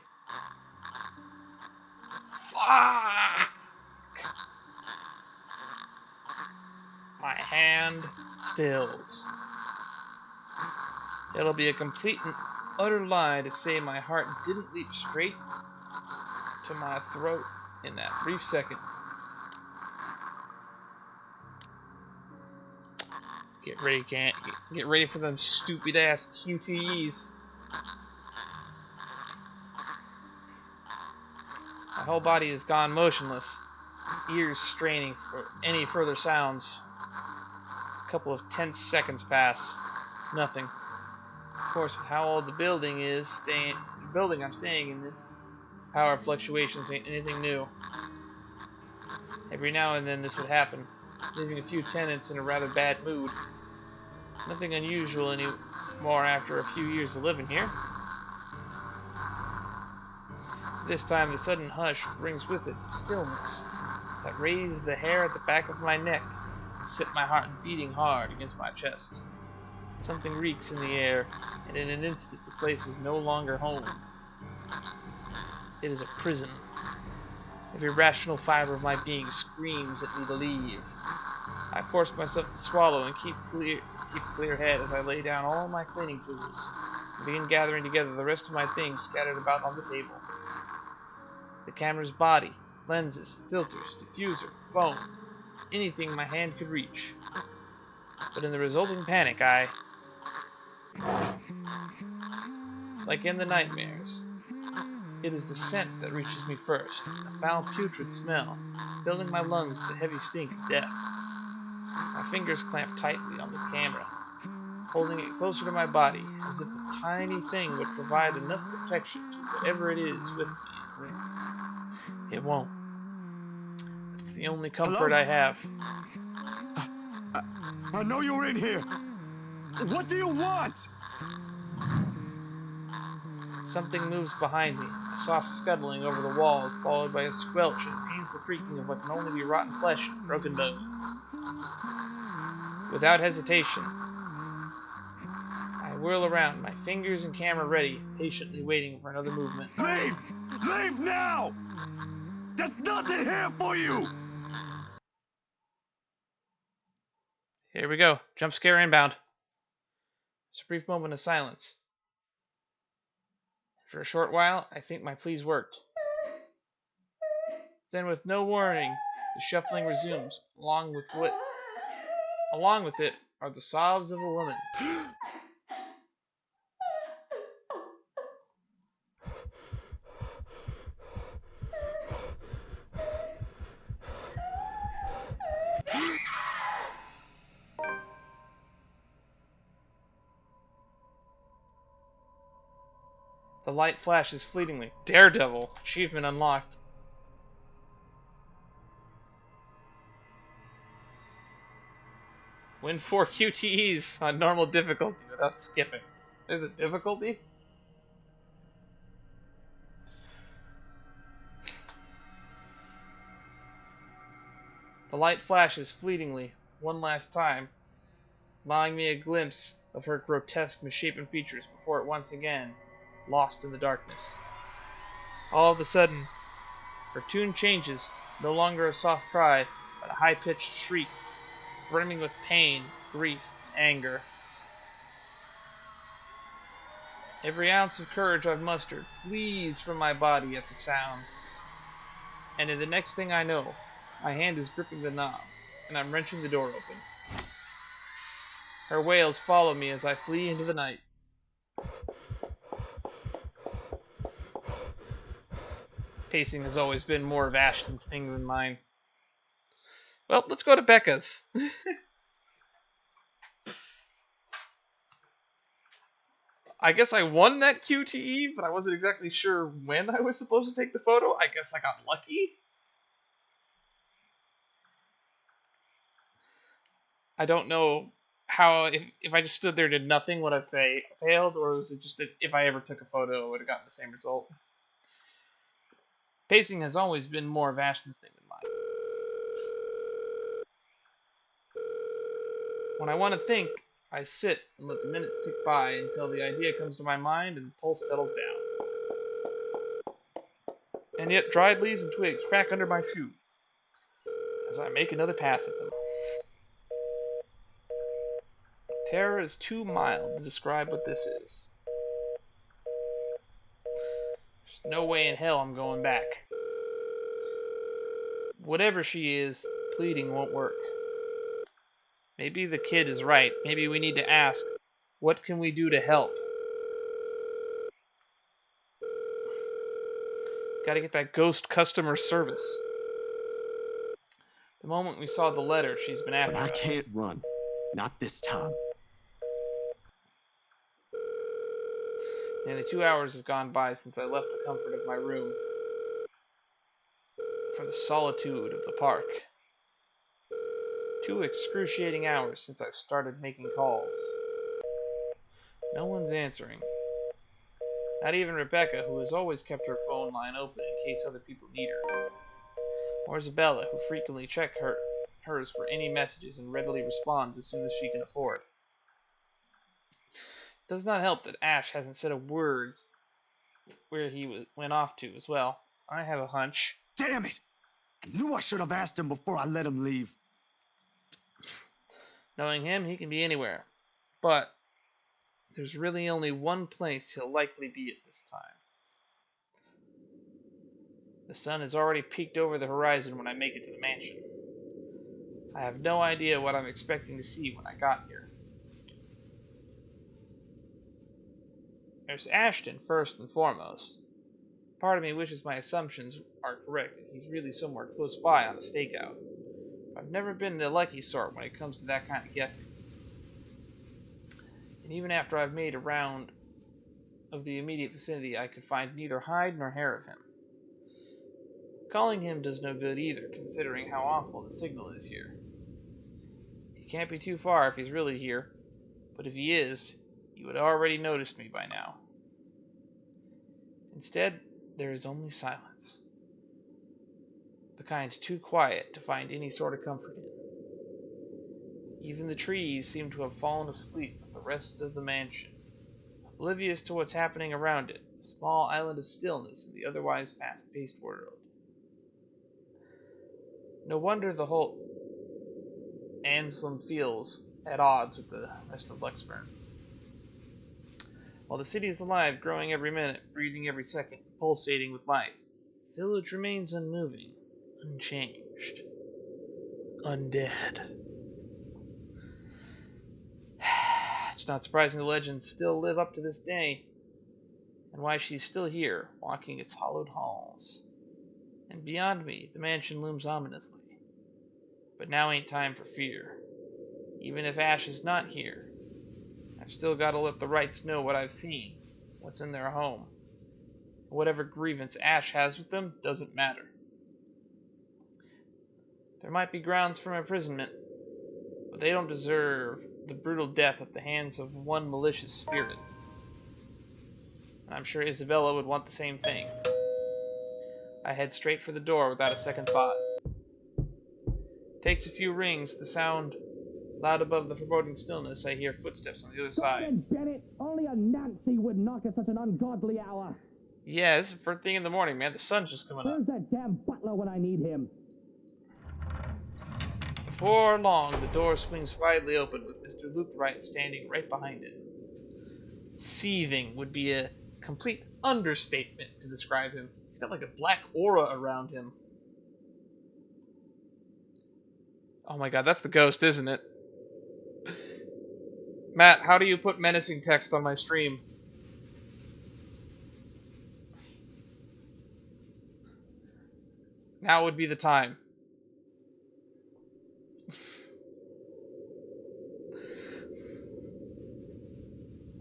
Fuck! My hand stills. It'll be a complete and utter lie to say my heart didn't leap straight to my throat in that brief second. Get ready, can't get ready for them stupid ass QTEs. My whole body has gone motionless, ears straining for any further sounds. A couple of tense seconds pass. Nothing. Of course, with how old the building I'm staying in, the power fluctuations ain't anything new. Every now and then this would happen, leaving a few tenants in a rather bad mood. Nothing unusual anymore after a few years of living here. This time the sudden hush brings with it stillness that raised the hair at the back of my neck and set my heart beating hard against my chest. Something reeks in the air, and in an instant the place is no longer home. It is a prison. Every rational fiber of my being screams at me to leave. I force myself to swallow and keep a clear head as I lay down all my cleaning tools and begin gathering together the rest of my things scattered about on the table. The camera's body, lenses, filters, diffuser, phone, anything my hand could reach. But in the resulting panic, like in the nightmares, it is the scent that reaches me first, a foul putrid smell, filling my lungs with the heavy stink of death. My fingers clamp tightly on the camera, holding it closer to my body, as if a tiny thing would provide enough protection to whatever it is with me in the room. It won't. But it's the only comfort Hello? I have. I know you're in here. What do you want? Something moves behind me, a soft scuttling over the walls, followed by a squelch and painful creaking of what can only be rotten flesh and broken bones. Without hesitation, I whirl around, my fingers and camera ready, patiently waiting for another movement. Leave! Leave now! There's nothing here for you! Here we go. Jump scare inbound. It's a brief moment of silence. For a short while, I think my pleas worked. Then, with no warning, the shuffling resumes. Along with it are the sobs of a woman. The light flashes fleetingly. Daredevil. Achievement unlocked. Win 4 QTEs on normal difficulty without skipping. There's a difficulty? The light flashes fleetingly, one last time, allowing me a glimpse of her grotesque, misshapen features before it once again lost in the darkness. All of a sudden, her tune changes, no longer a soft cry, but a high-pitched shriek, brimming with pain, grief, and anger. Every ounce of courage I've mustered flees from my body at the sound. And in the next thing I know, my hand is gripping the knob, and I'm wrenching the door open. Her wails follow me as I flee into the night. Pacing has always been more of Ashton's thing than mine. Well, let's go to Becca's. I guess I won that QTE, but I wasn't exactly sure when I was supposed to take the photo. I guess I got lucky? I don't know how, if I just stood there and did nothing, would I have failed, or was it just that if I ever took a photo, I would have gotten the same result? Pacing has always been more of Ashton's thing than mine. When I want to think, I sit and let the minutes tick by until the idea comes to my mind and the pulse settles down. And yet dried leaves and twigs crack under my shoe as I make another pass at them. Terror is too mild to describe what this is. There's no way in hell I'm going back. Whatever she is, pleading won't work. Maybe the kid is right. Maybe we need to ask, what can we do to help? Gotta get that ghost customer service. The moment we saw the letter, she's been after But I us. can't run. Not this time. Nearly 2 hours have gone by since I left the comfort of my room for the solitude of the park. 2 excruciating hours since I've started making calls. No one's answering. Not even Rebecca, who has always kept her phone line open in case other people need her. Or Isabella, who frequently checks hers for any messages and readily responds as soon as she can afford. It does not help that Ash hasn't said a word where he went off to as well. I have a hunch. Damn it! I knew I should have asked him before I let him leave. Knowing him, he can be anywhere. But there's really only one place he'll likely be at this time. The sun has already peeked over the horizon when I make it to the mansion. I have no idea what I'm expecting to see when I got here. There's Ashton, first and foremost. Part of me wishes my assumptions are correct and he's really somewhere close by on a stakeout. I've never been the lucky sort when it comes to that kind of guessing. And even after I've made a round of the immediate vicinity, I could find neither hide nor hair of him. Calling him does no good either, considering how awful the signal is here. He can't be too far if he's really here, but if he is, he would have already noticed me by now. Instead, there is only silence. The kind too quiet to find any sort of comfort in. Even the trees seem to have fallen asleep with the rest of the mansion, oblivious to what's happening around it, a small island of stillness in the otherwise fast-paced world. No wonder the whole Anselm feels at odds with the rest of Lexburn. While the city is alive, growing every minute, breathing every second, pulsating with life, the village remains unmoving, unchanged, undead. It's not surprising the legends still live up to this day, and why she's still here, walking its hollowed halls. And beyond me, the mansion looms ominously. But now ain't time for fear. Even if Ash is not here, I've still got to let the Wrights know what I've seen, what's in their home. Whatever grievance Ash has with them doesn't matter. There might be grounds for imprisonment, but they don't deserve the brutal death at the hands of one malicious spirit. I'm sure Isabella would want the same thing. I head straight for the door without a second thought. Takes a few rings, the sound loud above the foreboding stillness. I hear footsteps on the other side. Bennett, only a Nancy would knock at such an ungodly hour. Yeah, this is the first thing in the morning, man. The sun's just coming up. Where's that damn butler when I need him? Before long, the door swings widely open with Mr. Luke Wright standing right behind it. Seething would be a complete understatement to describe him. He's got like a black aura around him. Oh my god, that's the ghost, isn't it? Matt, how do you put menacing text on my stream? Now would be the time.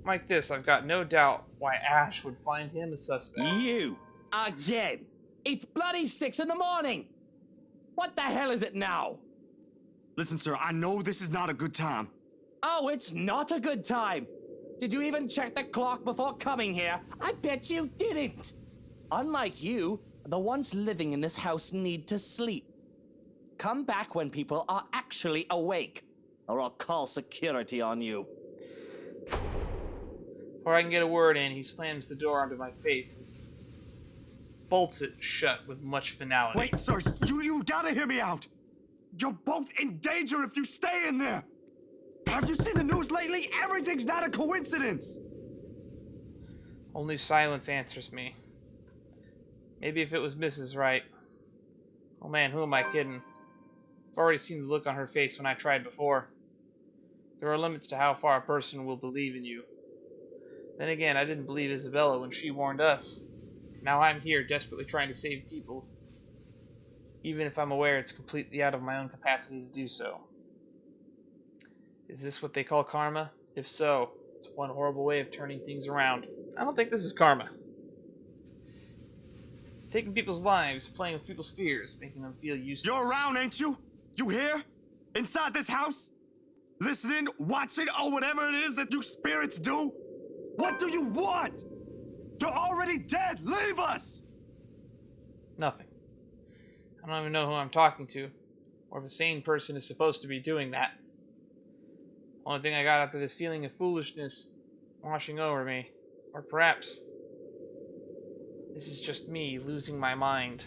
Like this, I've got no doubt why Ash would find him a suspect. You! Again! It's bloody 6 in the morning! What the hell is it now? Listen, sir, I know this is not a good time. Oh, it's not a good time! Did you even check the clock before coming here? I bet you didn't! Unlike you, the ones living in this house need to sleep. Come back when people are actually awake, or I'll call security on you. Before I can get a word in, he slams the door onto my face and bolts it shut with much finality. Wait, sir, you gotta hear me out. You're both in danger if you stay in there. Have you seen the news lately? Everything's not a coincidence. Only silence answers me. Maybe if it was Mrs. Wright. Oh man, who am I kidding? I've already seen the look on her face when I tried before. There are limits to how far a person will believe in you. Then again, I didn't believe Isabella when she warned us. Now I'm here desperately trying to save people. Even if I'm aware it's completely out of my own capacity to do so. Is this what they call karma? If so, it's one horrible way of turning things around. I don't think this is karma. Taking people's lives, playing with people's fears, making them feel useless. You're around, ain't you? You here? Inside this house? Listening, watching, or whatever it is that you spirits do? What do you want? You're already dead. Leave us! Nothing. I don't even know who I'm talking to, or if a sane person is supposed to be doing that. Only thing I got after this feeling of foolishness washing over me, or perhaps this is just me losing my mind.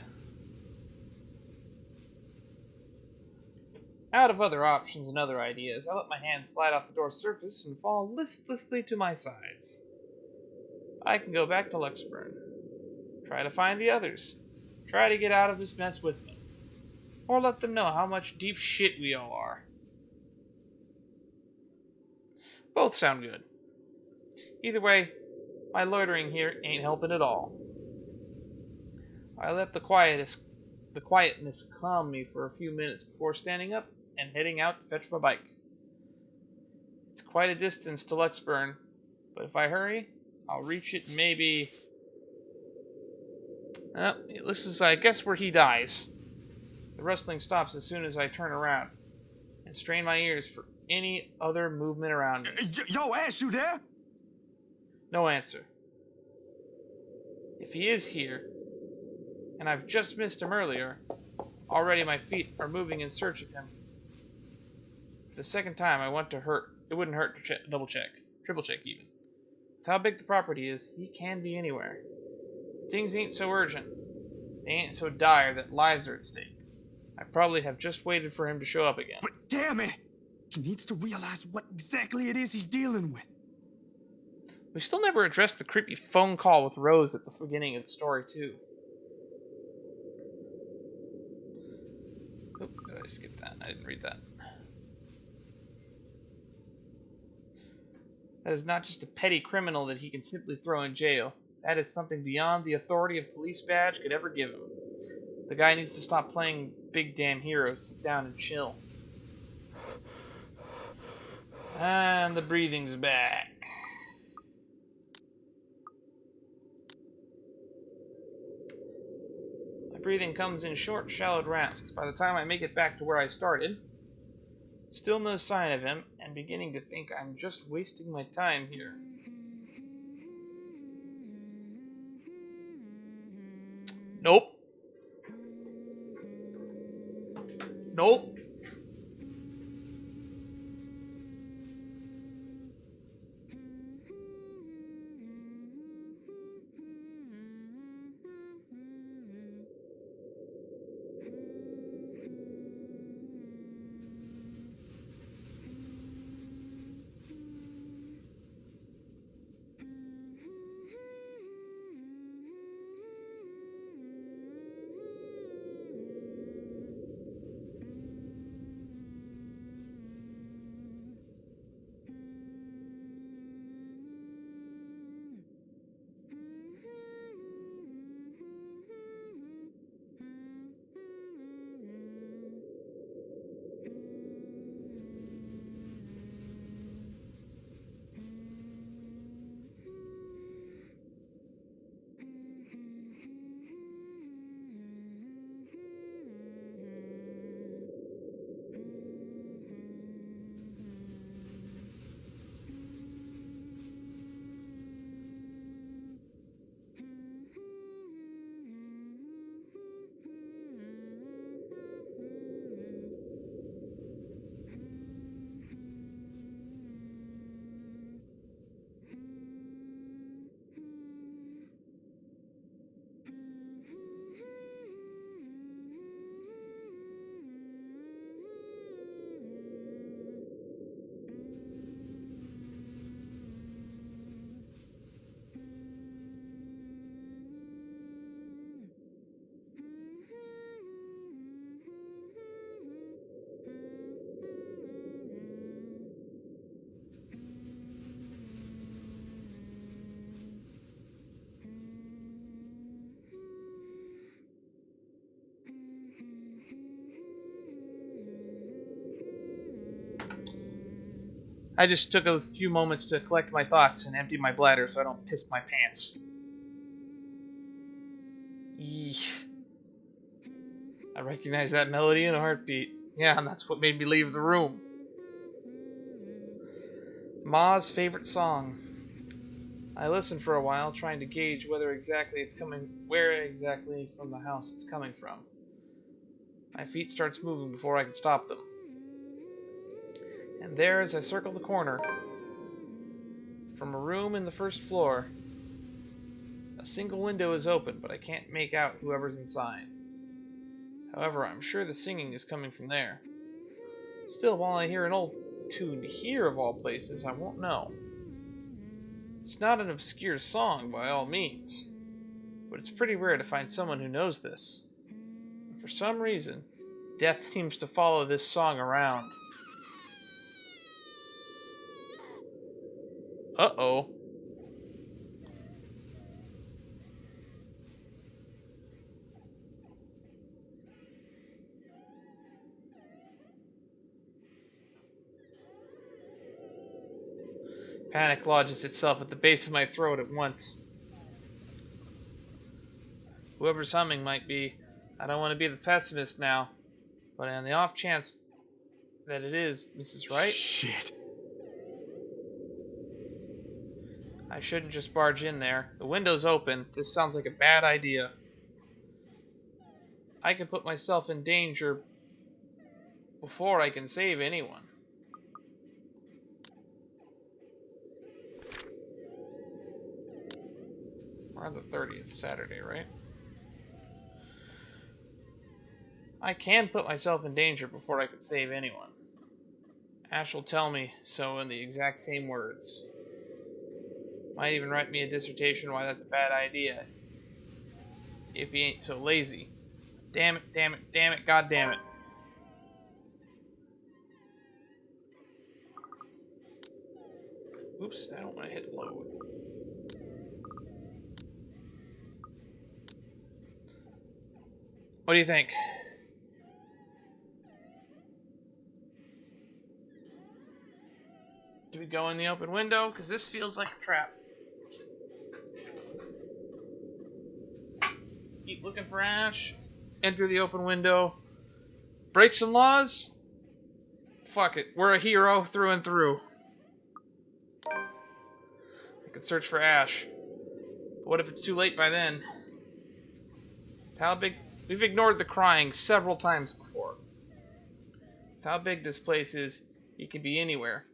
Out of other options and other ideas, I let my hand slide off the door's surface and fall listlessly to my sides. I can go back to Luxburn. Try to find the others. Try to get out of this mess with them. Or let them know how much deep shit we all are. Both sound good. Either way, my loitering here ain't helping at all. I let the quietness calm me for a few minutes before standing up and heading out to fetch my bike. It's quite a distance to Luxburn, but if I hurry, I'll reach it maybe... it looks as I guess where he dies. The rustling stops as soon as I turn around and strain my ears for any other movement around me. Yo, Ash, you there? No answer. If he is here, and I've just missed him earlier, already my feet are moving in search of him. For the second time, it wouldn't hurt to double check, triple check even. With how big the property is, he can be anywhere. Things ain't so urgent. They ain't so dire that lives are at stake. I probably have just waited for him to show up again. But damn it! He needs to realize what exactly it is he's dealing with. We still never addressed the creepy phone call with Rose at the beginning of the story, too. Oop, did I skip that? I didn't read that. That is not just a petty criminal that he can simply throw in jail. That is something beyond the authority a police badge could ever give him. The guy needs to stop playing big damn hero, sit down and chill. And the breathing's back. My breathing comes in short, shallow rounds. By the time I make it back to where I started, Still no sign of him, and beginning to think I'm just wasting my time here. Nope. Nope. I just took a few moments to collect my thoughts and empty my bladder so I don't piss my pants. Eesh. I recognize that melody in a heartbeat. Yeah, and that's what made me leave the room. Ma's favorite song. I listened for a while, trying to gauge where exactly from the house it's coming from. My feet starts moving before I can stop them. And there, as I circle the corner, from a room in the first floor, a single window is open, but I can't make out whoever's inside. However, I'm sure the singing is coming from there. Still, while I hear an old tune here of all places, I won't know. It's not an obscure song by all means, but it's pretty rare to find someone who knows this. And for some reason, death seems to follow this song around. Uh-oh. Panic lodges itself at the base of my throat at once. Whoever's humming might be. I don't want to be the pessimist now, but on the off chance that it is Mrs. Wright, Shit. I shouldn't just barge in there. The window's open. This sounds like a bad idea. I could put myself in danger before I can save anyone. We're on the 30th, Saturday, right? I can put myself in danger before I could save anyone. Ash will tell me so in the exact same words. Might even write me a dissertation why that's a bad idea. If he ain't so lazy. Damn it, damn it, damn it, god damn it. Oops, I don't want to hit load. What do you think? Do we go in the open window? Because this feels like a trap. Keep looking for Ash. Enter the open window. Break some laws? fuck it. We're a hero through and through. I could search for Ash. But what if it's too late by then? How big... We've ignored the crying several times before. With how big this place is, it can be anywhere.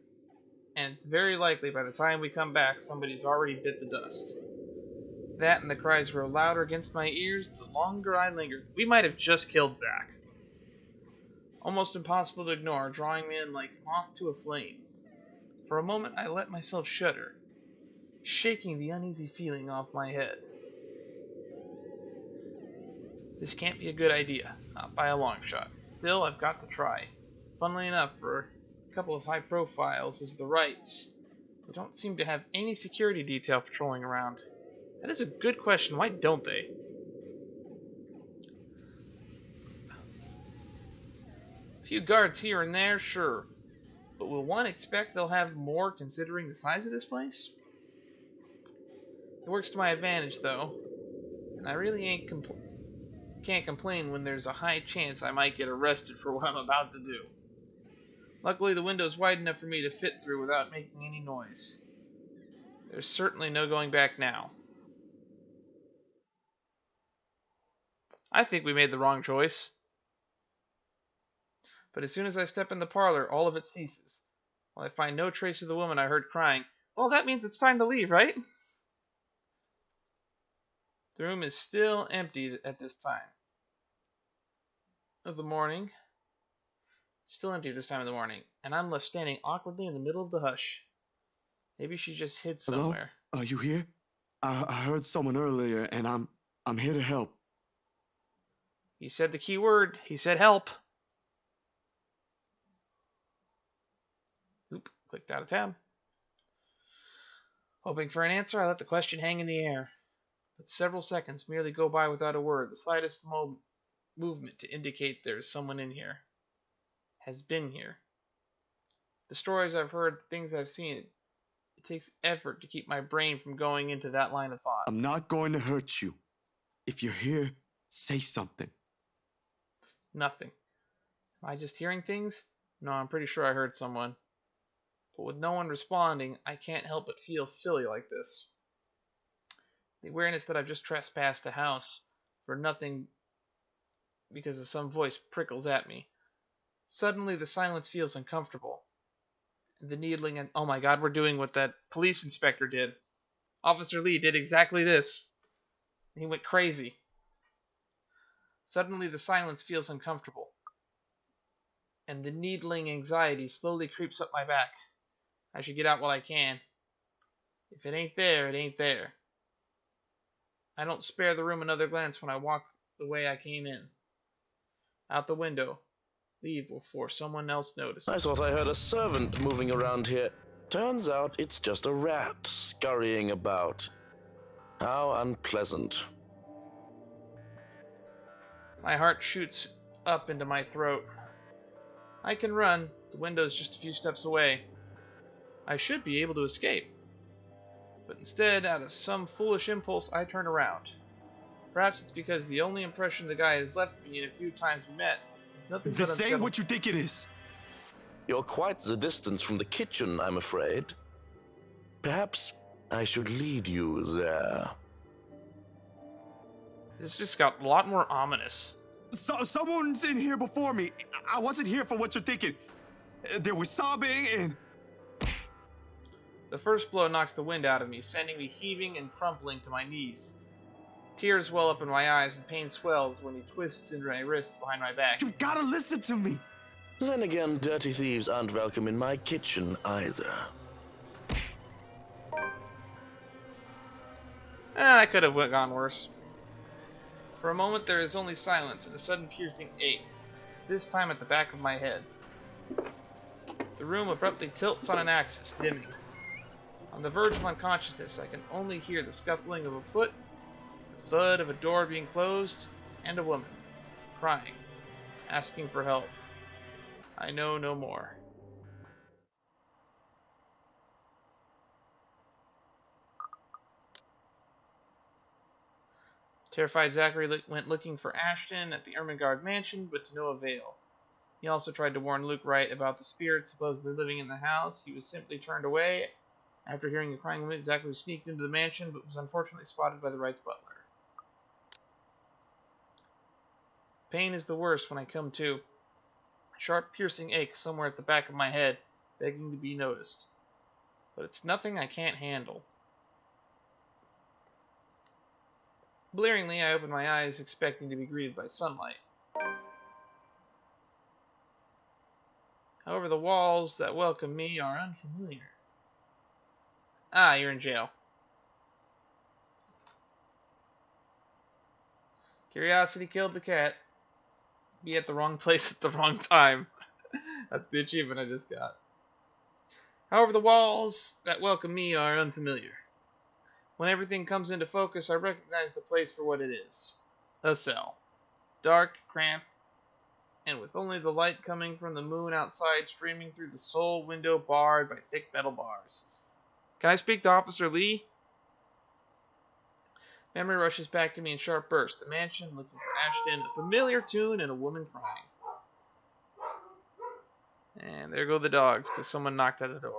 And it's very likely by the time we come back, somebody's already bit the dust. That and the cries grow louder against my ears the longer I linger. We might have just killed Zack. Almost impossible to ignore, drawing me in like moth to a flame. For a moment, I let myself shudder, shaking the uneasy feeling off my head. This can't be a good idea, not by a long shot. Still, I've got to try. Funnily enough, for a couple of high profiles as the Wrights, they don't seem to have any security detail patrolling around. That is a good question. Why don't they? A few guards here and there, sure. But will one expect they'll have more considering the size of this place? It works to my advantage, though. And I really can't complain when there's a high chance I might get arrested for what I'm about to do. Luckily, the window's wide enough for me to fit through without making any noise. There's certainly no going back now. I think we made the wrong choice. But as soon as I step in the parlor, all of it ceases. While I find no trace of the woman I heard crying, well, that means it's time to leave, right? The room is still empty at this time of the morning. Still empty at this time of the morning, and I'm left standing awkwardly in the middle of the hush. Maybe she just hid somewhere. Hello? Are you here? I heard someone earlier, and I'm here to help. He said the key word. He said help. Oop, clicked out of tab. Hoping for an answer, I let the question hang in the air. But several seconds merely go by without a word, the slightest movement to indicate there is someone in here. Has been here. The stories I've heard, the things I've seen, it takes effort to keep my brain from going into that line of thought. I'm not going to hurt you. If you're here, say something. Nothing. Am I just hearing things? No, I'm pretty sure I heard someone. But with no one responding, I can't help but feel silly like this. The awareness that I've just trespassed a house for nothing because of some voice prickles at me. Suddenly the silence feels uncomfortable. And the needling and oh my god, we're doing what that police inspector did. Officer Lee did exactly this. He went crazy. Suddenly the silence feels uncomfortable. And the needling anxiety slowly creeps up my back. I should get out while I can. If it ain't there, it ain't there. I don't spare the room another glance when I walk the way I came in. Out the window. Leave before someone else notices. I thought I heard a servant moving around here. Turns out it's just a rat scurrying about. How unpleasant. My heart shoots up into my throat. I can run. The window's just a few steps away. I should be able to escape. But instead, out of some foolish impulse, I turn around. Perhaps it's because the only impression the guy has left me in a few times we met is nothing but This ain't unsettling. what you think it is. You're quite the distance from the kitchen, I'm afraid. Perhaps I should lead you there. This just got a lot more ominous. Someone's in here before me. I wasn't here for what you're thinking. There was sobbing and... The first blow knocks the wind out of me, sending me heaving and crumpling to my knees. Tears well up in my eyes and pain swells when he twists into my wrist behind my back. You've got to listen to me. Then again, dirty thieves aren't welcome in my kitchen either. That could have gone worse. For a moment there is only silence and a sudden piercing ache, this time at the back of my head. The room abruptly tilts on an axis, dimming. On the verge of unconsciousness, I can only hear the scuffling of a foot, the thud of a door being closed, and a woman, crying, asking for help. I know no more. Terrified Zachary went looking for Ashton at the Ermengarde mansion, but to no avail. He also tried to warn Luke Wright about the spirits supposedly living in the house. He was simply turned away after hearing a crying woman. Zachary sneaked into the mansion, but was unfortunately spotted by the Wright's butler. Pain is the worst when I come to. Sharp, piercing ache somewhere at the back of my head, begging to be noticed. But it's nothing I can't handle. Blearingly, I open my eyes, expecting to be greeted by sunlight. However, the walls that welcome me are unfamiliar. Ah, you're in jail. Curiosity killed the cat. Be at the wrong place at the wrong time. That's the achievement I just got. However, the walls that welcome me are unfamiliar. When everything comes into focus, I recognize the place for what it is. A cell. Dark, cramped, and with only the light coming from the moon outside streaming through the sole window barred by thick metal bars. Can I speak to Officer Lee? Memory rushes back to me in sharp bursts. The mansion, looking for Ashton, a familiar tune, and a woman crying. And there go the dogs, because someone knocked at the door.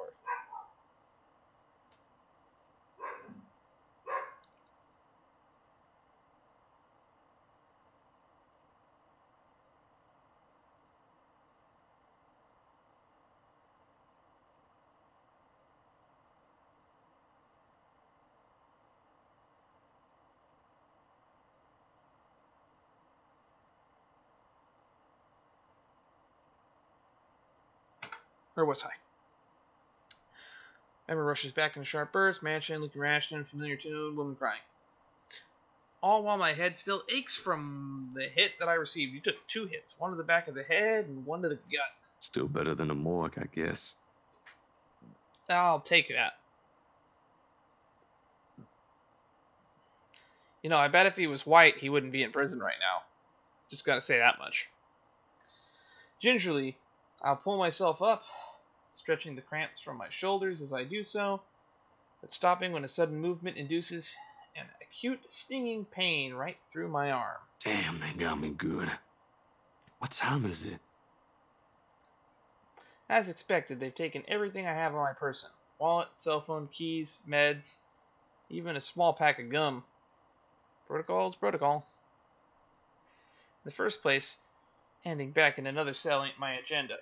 Where was I? Memory rushes back in a sharp burst. Mansion, looking for Ashton, familiar tune, woman crying. All while my head still aches from the hit that I received. You took 2 hits. One to the back of the head and one to the gut. Still better than a morgue, I guess. I'll take that. You know, I bet if he was white, he wouldn't be in prison right now. Just gotta say that much. Gingerly, I'll pull myself up, stretching the cramps from my shoulders as I do so, but stopping when a sudden movement induces an acute stinging pain right through my arm. Damn, they got me good. What time is it? As expected, they've taken everything I have on my person. Wallet, cell phone, keys, meds, even a small pack of gum. Protocol is protocol. In the first place, handing back in another cell ain't my agenda.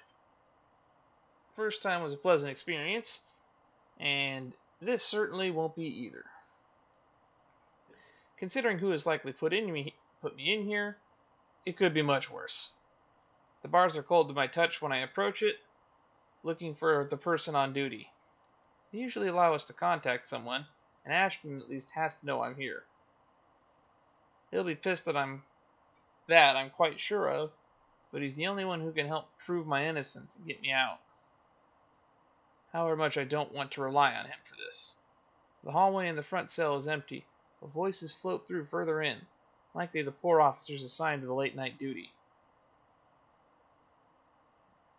First time was a pleasant experience, and this certainly won't be either. Considering who has likely put me in here, it could be much worse. The bars are cold to my touch when I approach it, looking for the person on duty. They usually allow us to contact someone, and Ashton at least has to know I'm here. He'll be pissed that I'm quite sure of, but he's the only one who can help prove my innocence and get me out. However much I don't want to rely on him for this. The hallway in the front cell is empty, but voices float through further in, likely the poor officers assigned to the late night duty.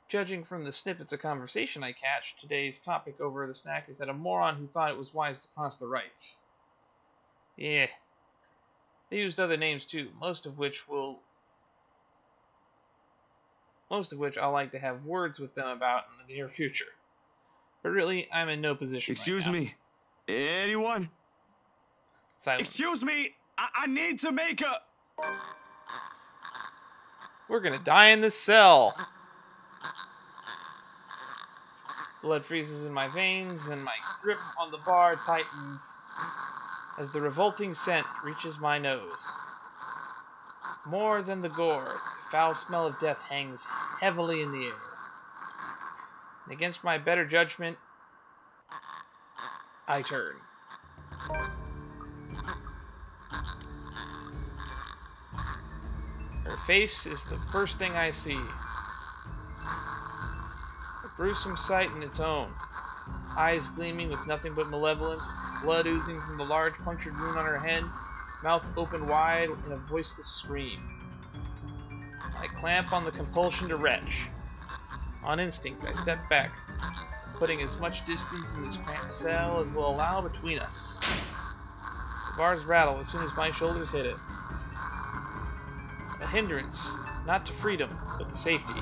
Judging from the snippets of conversation I catch, today's topic over the snack is that a moron who thought it was wise to cross the rights. Yeah. They used other names too, most of which I'll like to have words with them about in the near future. But really, I'm in no position. Excuse right now. me. Anyone? Silence. Excuse me. I need to make a... We're gonna die in this cell. Blood freezes in my veins, and my grip on the bar tightens as the revolting scent reaches my nose. More than the gore, the foul smell of death hangs heavily in the air. And against my better judgment, I turn. Her face is the first thing I see. A gruesome sight in its own. Eyes gleaming with nothing but malevolence, blood oozing from the large punctured wound on her head, mouth open wide in a voiceless scream. I clamp on the compulsion to retch. On instinct, I step back, putting as much distance in this cramped cell as will allow between us. The bars rattle as soon as my shoulders hit it. A hindrance, not to freedom, but to safety.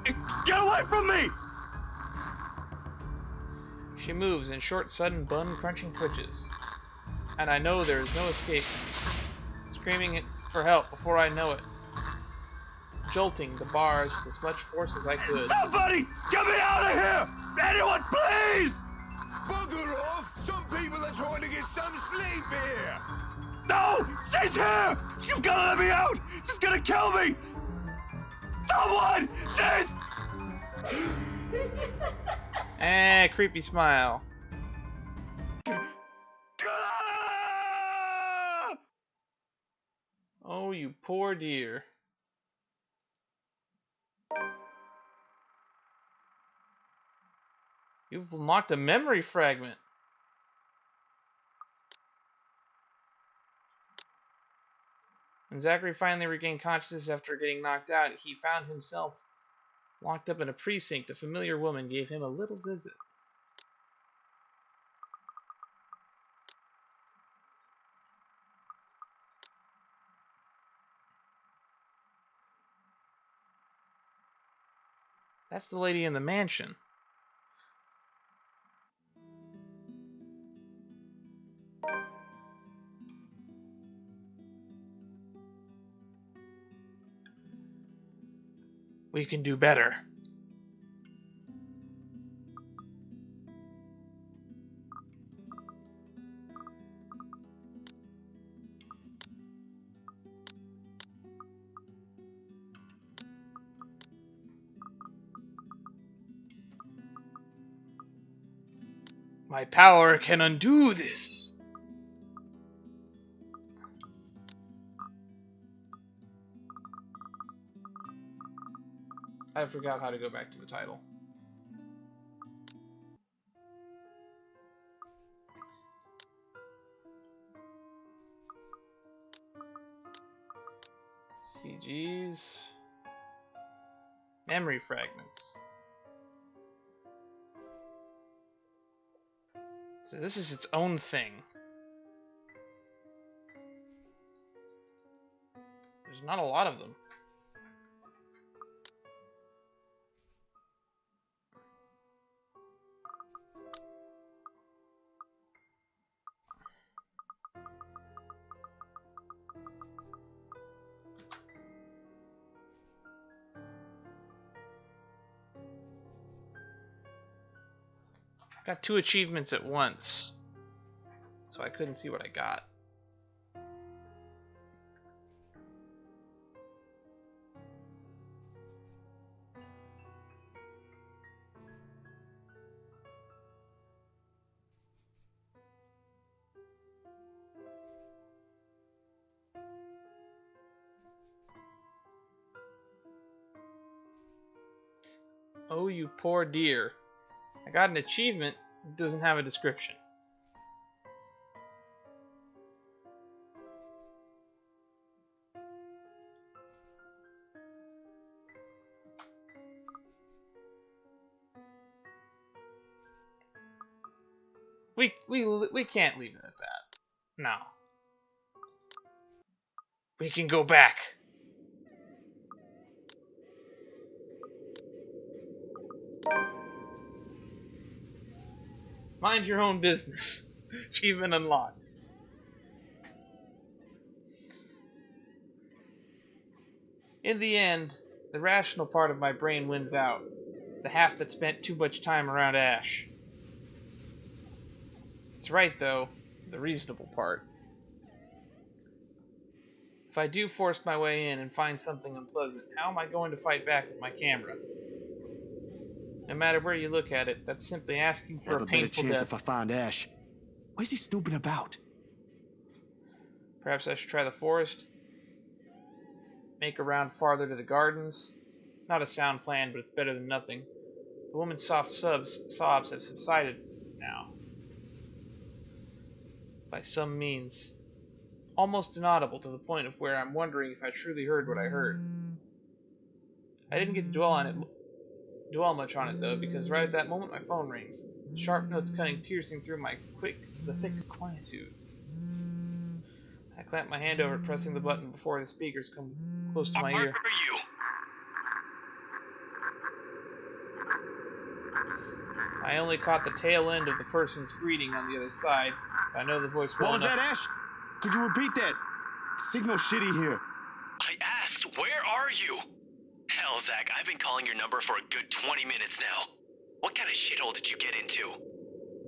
Get away from me! She moves in short, sudden, bone-crunching twitches. And I know there is no escape. Screaming it for help before I know it. Jolting the bars with as much force as I could. Somebody! Get me out of here! Anyone, please! Bugger off! Some people are trying to get some sleep here! No! She's here! You've gotta let me out! She's gonna kill me! Someone! She's... Creepy smile. Oh, you poor dear. You've unlocked a memory fragment. When Zachary finally regained consciousness after getting knocked out, he found himself locked up in a precinct. A familiar woman gave him a little visit. That's the lady in the mansion. We can do better. My power can undo this. I forgot how to go back to the title. CGs. Memory fragments. So this is its own thing. There's not a lot of them. Got 2 achievements at once, so I couldn't see what I got. Oh, you poor dear. I got an achievement, it doesn't have a description. We can't leave it at that. No. We can go back. Mind your own business. Achievement unlocked. In the end, the rational part of my brain wins out. The half that spent too much time around Ash. It's right, though. The reasonable part. If I do force my way in and find something unpleasant, how am I going to fight back with my camera? No matter where you look at it, that's simply asking for Have a a better painful chance death. if I find Ash. Where's he snooping about? Perhaps I should try the forest. Make a round farther to the gardens. Not a sound plan, but it's better than nothing. The woman's soft sobs have subsided now. By some means. Almost inaudible to the point of where I'm wondering if I truly heard what I heard. I didn't get to dwell much on it though, because right at that moment my phone rings. Sharp notes piercing through the thick quietude. I clamp my hand over it, pressing the button before the speakers come close to my ear. Where are you? I only caught the tail end of the person's greeting on the other side. But I know the voice well What was enough. that, Ash? Could you repeat that? Signal shitty here. I asked, where are you? Hell, Zach, I've been calling your number for a good 20 minutes now. What kind of shithole did you get into?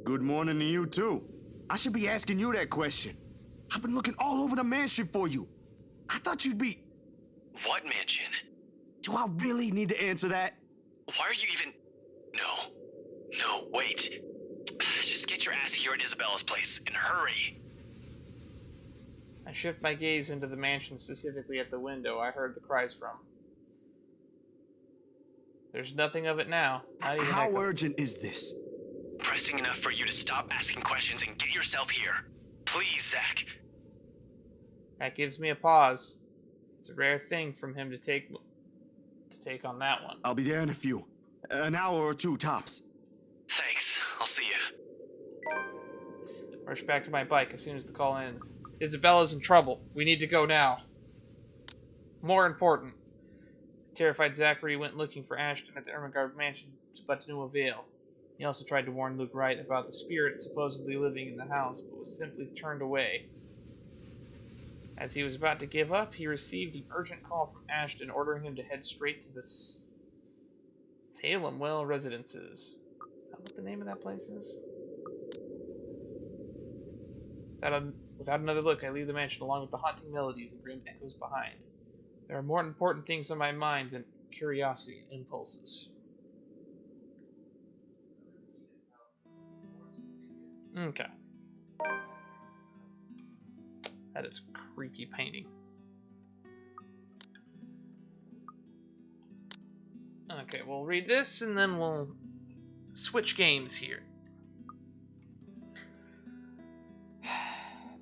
Good morning to you, too. I should be asking you that question. I've been looking all over the mansion for you. I thought you'd be... What mansion? Do I really need to answer that? Why are you even... No, wait. Just get your ass here at Isabella's place, and hurry. I shift my gaze into the mansion, specifically at the window I heard the cries from. There's nothing of it now. Not even How echo. urgent is this? Pressing enough for you to stop asking questions and get yourself here. Please, Zach. That gives me a pause. It's a rare thing from him to take on that one. I'll be there in a few. An hour or two, tops. Thanks. I'll see you. Rush back to my bike as soon as the call ends. Isabella's in trouble. We need to go now. More important. Terrified Zachary went looking for Ashton at the Ermengarde mansion, but to no avail. He also tried to warn Luke Wright about the spirit supposedly living in the house, but was simply turned away. As he was about to give up, he received an urgent call from Ashton ordering him to head straight to the Salem Well Residences. Is that what the name of that place is? Without another look, I leave the mansion along with the haunting melodies and grim echoes behind. There are more important things on my mind than curiosity and impulses. Okay. That is a creepy painting. Okay, we'll read this and then we'll switch games here.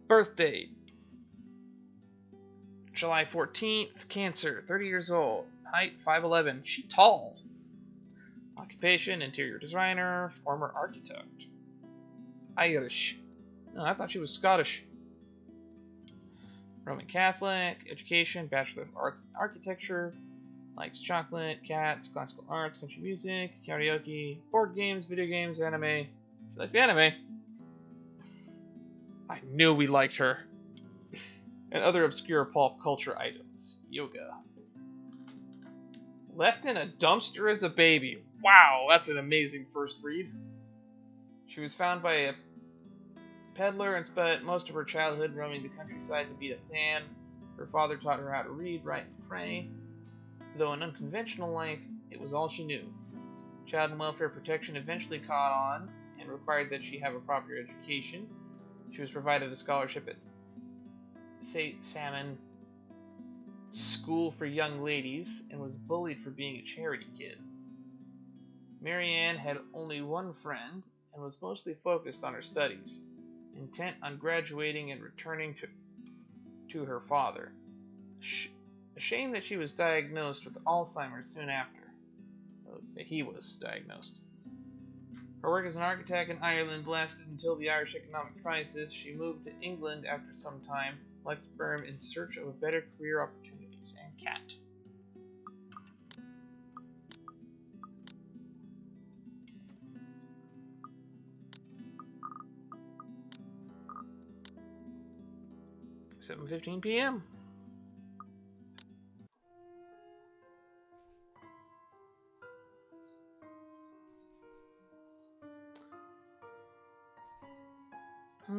Birth date. July 14th, Cancer, 30 years old, height 5'11", she tall. Occupation, interior designer, former architect. Irish. No, I thought she was Scottish. Roman Catholic, education, Bachelor of Arts in Architecture, likes chocolate, cats, classical arts, country music, karaoke, board games, video games, anime. She likes anime. I knew we liked her. And other obscure pop culture items. Yoga. Left in a dumpster as a baby. Wow, that's an amazing first read. She was found by a peddler and spent most of her childhood roaming the countryside to beat up Pan. Her father taught her how to read, write, and pray. Though an unconventional life, it was all she knew. Child and welfare protection eventually caught on and required that she have a proper education. She was provided a scholarship at St. Salmon School for Young Ladies and was bullied for being a charity kid. Marianne had only one friend and was mostly focused on her studies, intent on graduating and returning to her father. A shame that she was diagnosed with Alzheimer's soon after. That he was diagnosed. Her work as an architect in Ireland lasted until the Irish economic crisis. She moved to England after some time, like Sperm, in search of better career opportunities, and Cat. $7:15 p.m.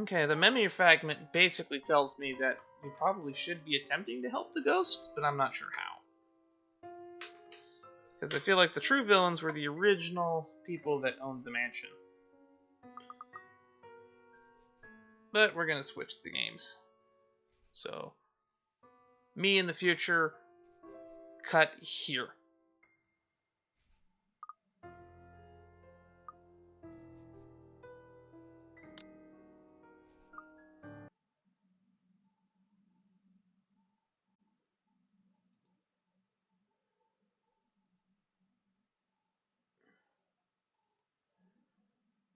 Okay, the memory fragment basically tells me that we probably should be attempting to help the ghost, but I'm not sure how. Because I feel like the true villains were the original people that owned the mansion. But we're going to switch the games. So, me in the future, cut here.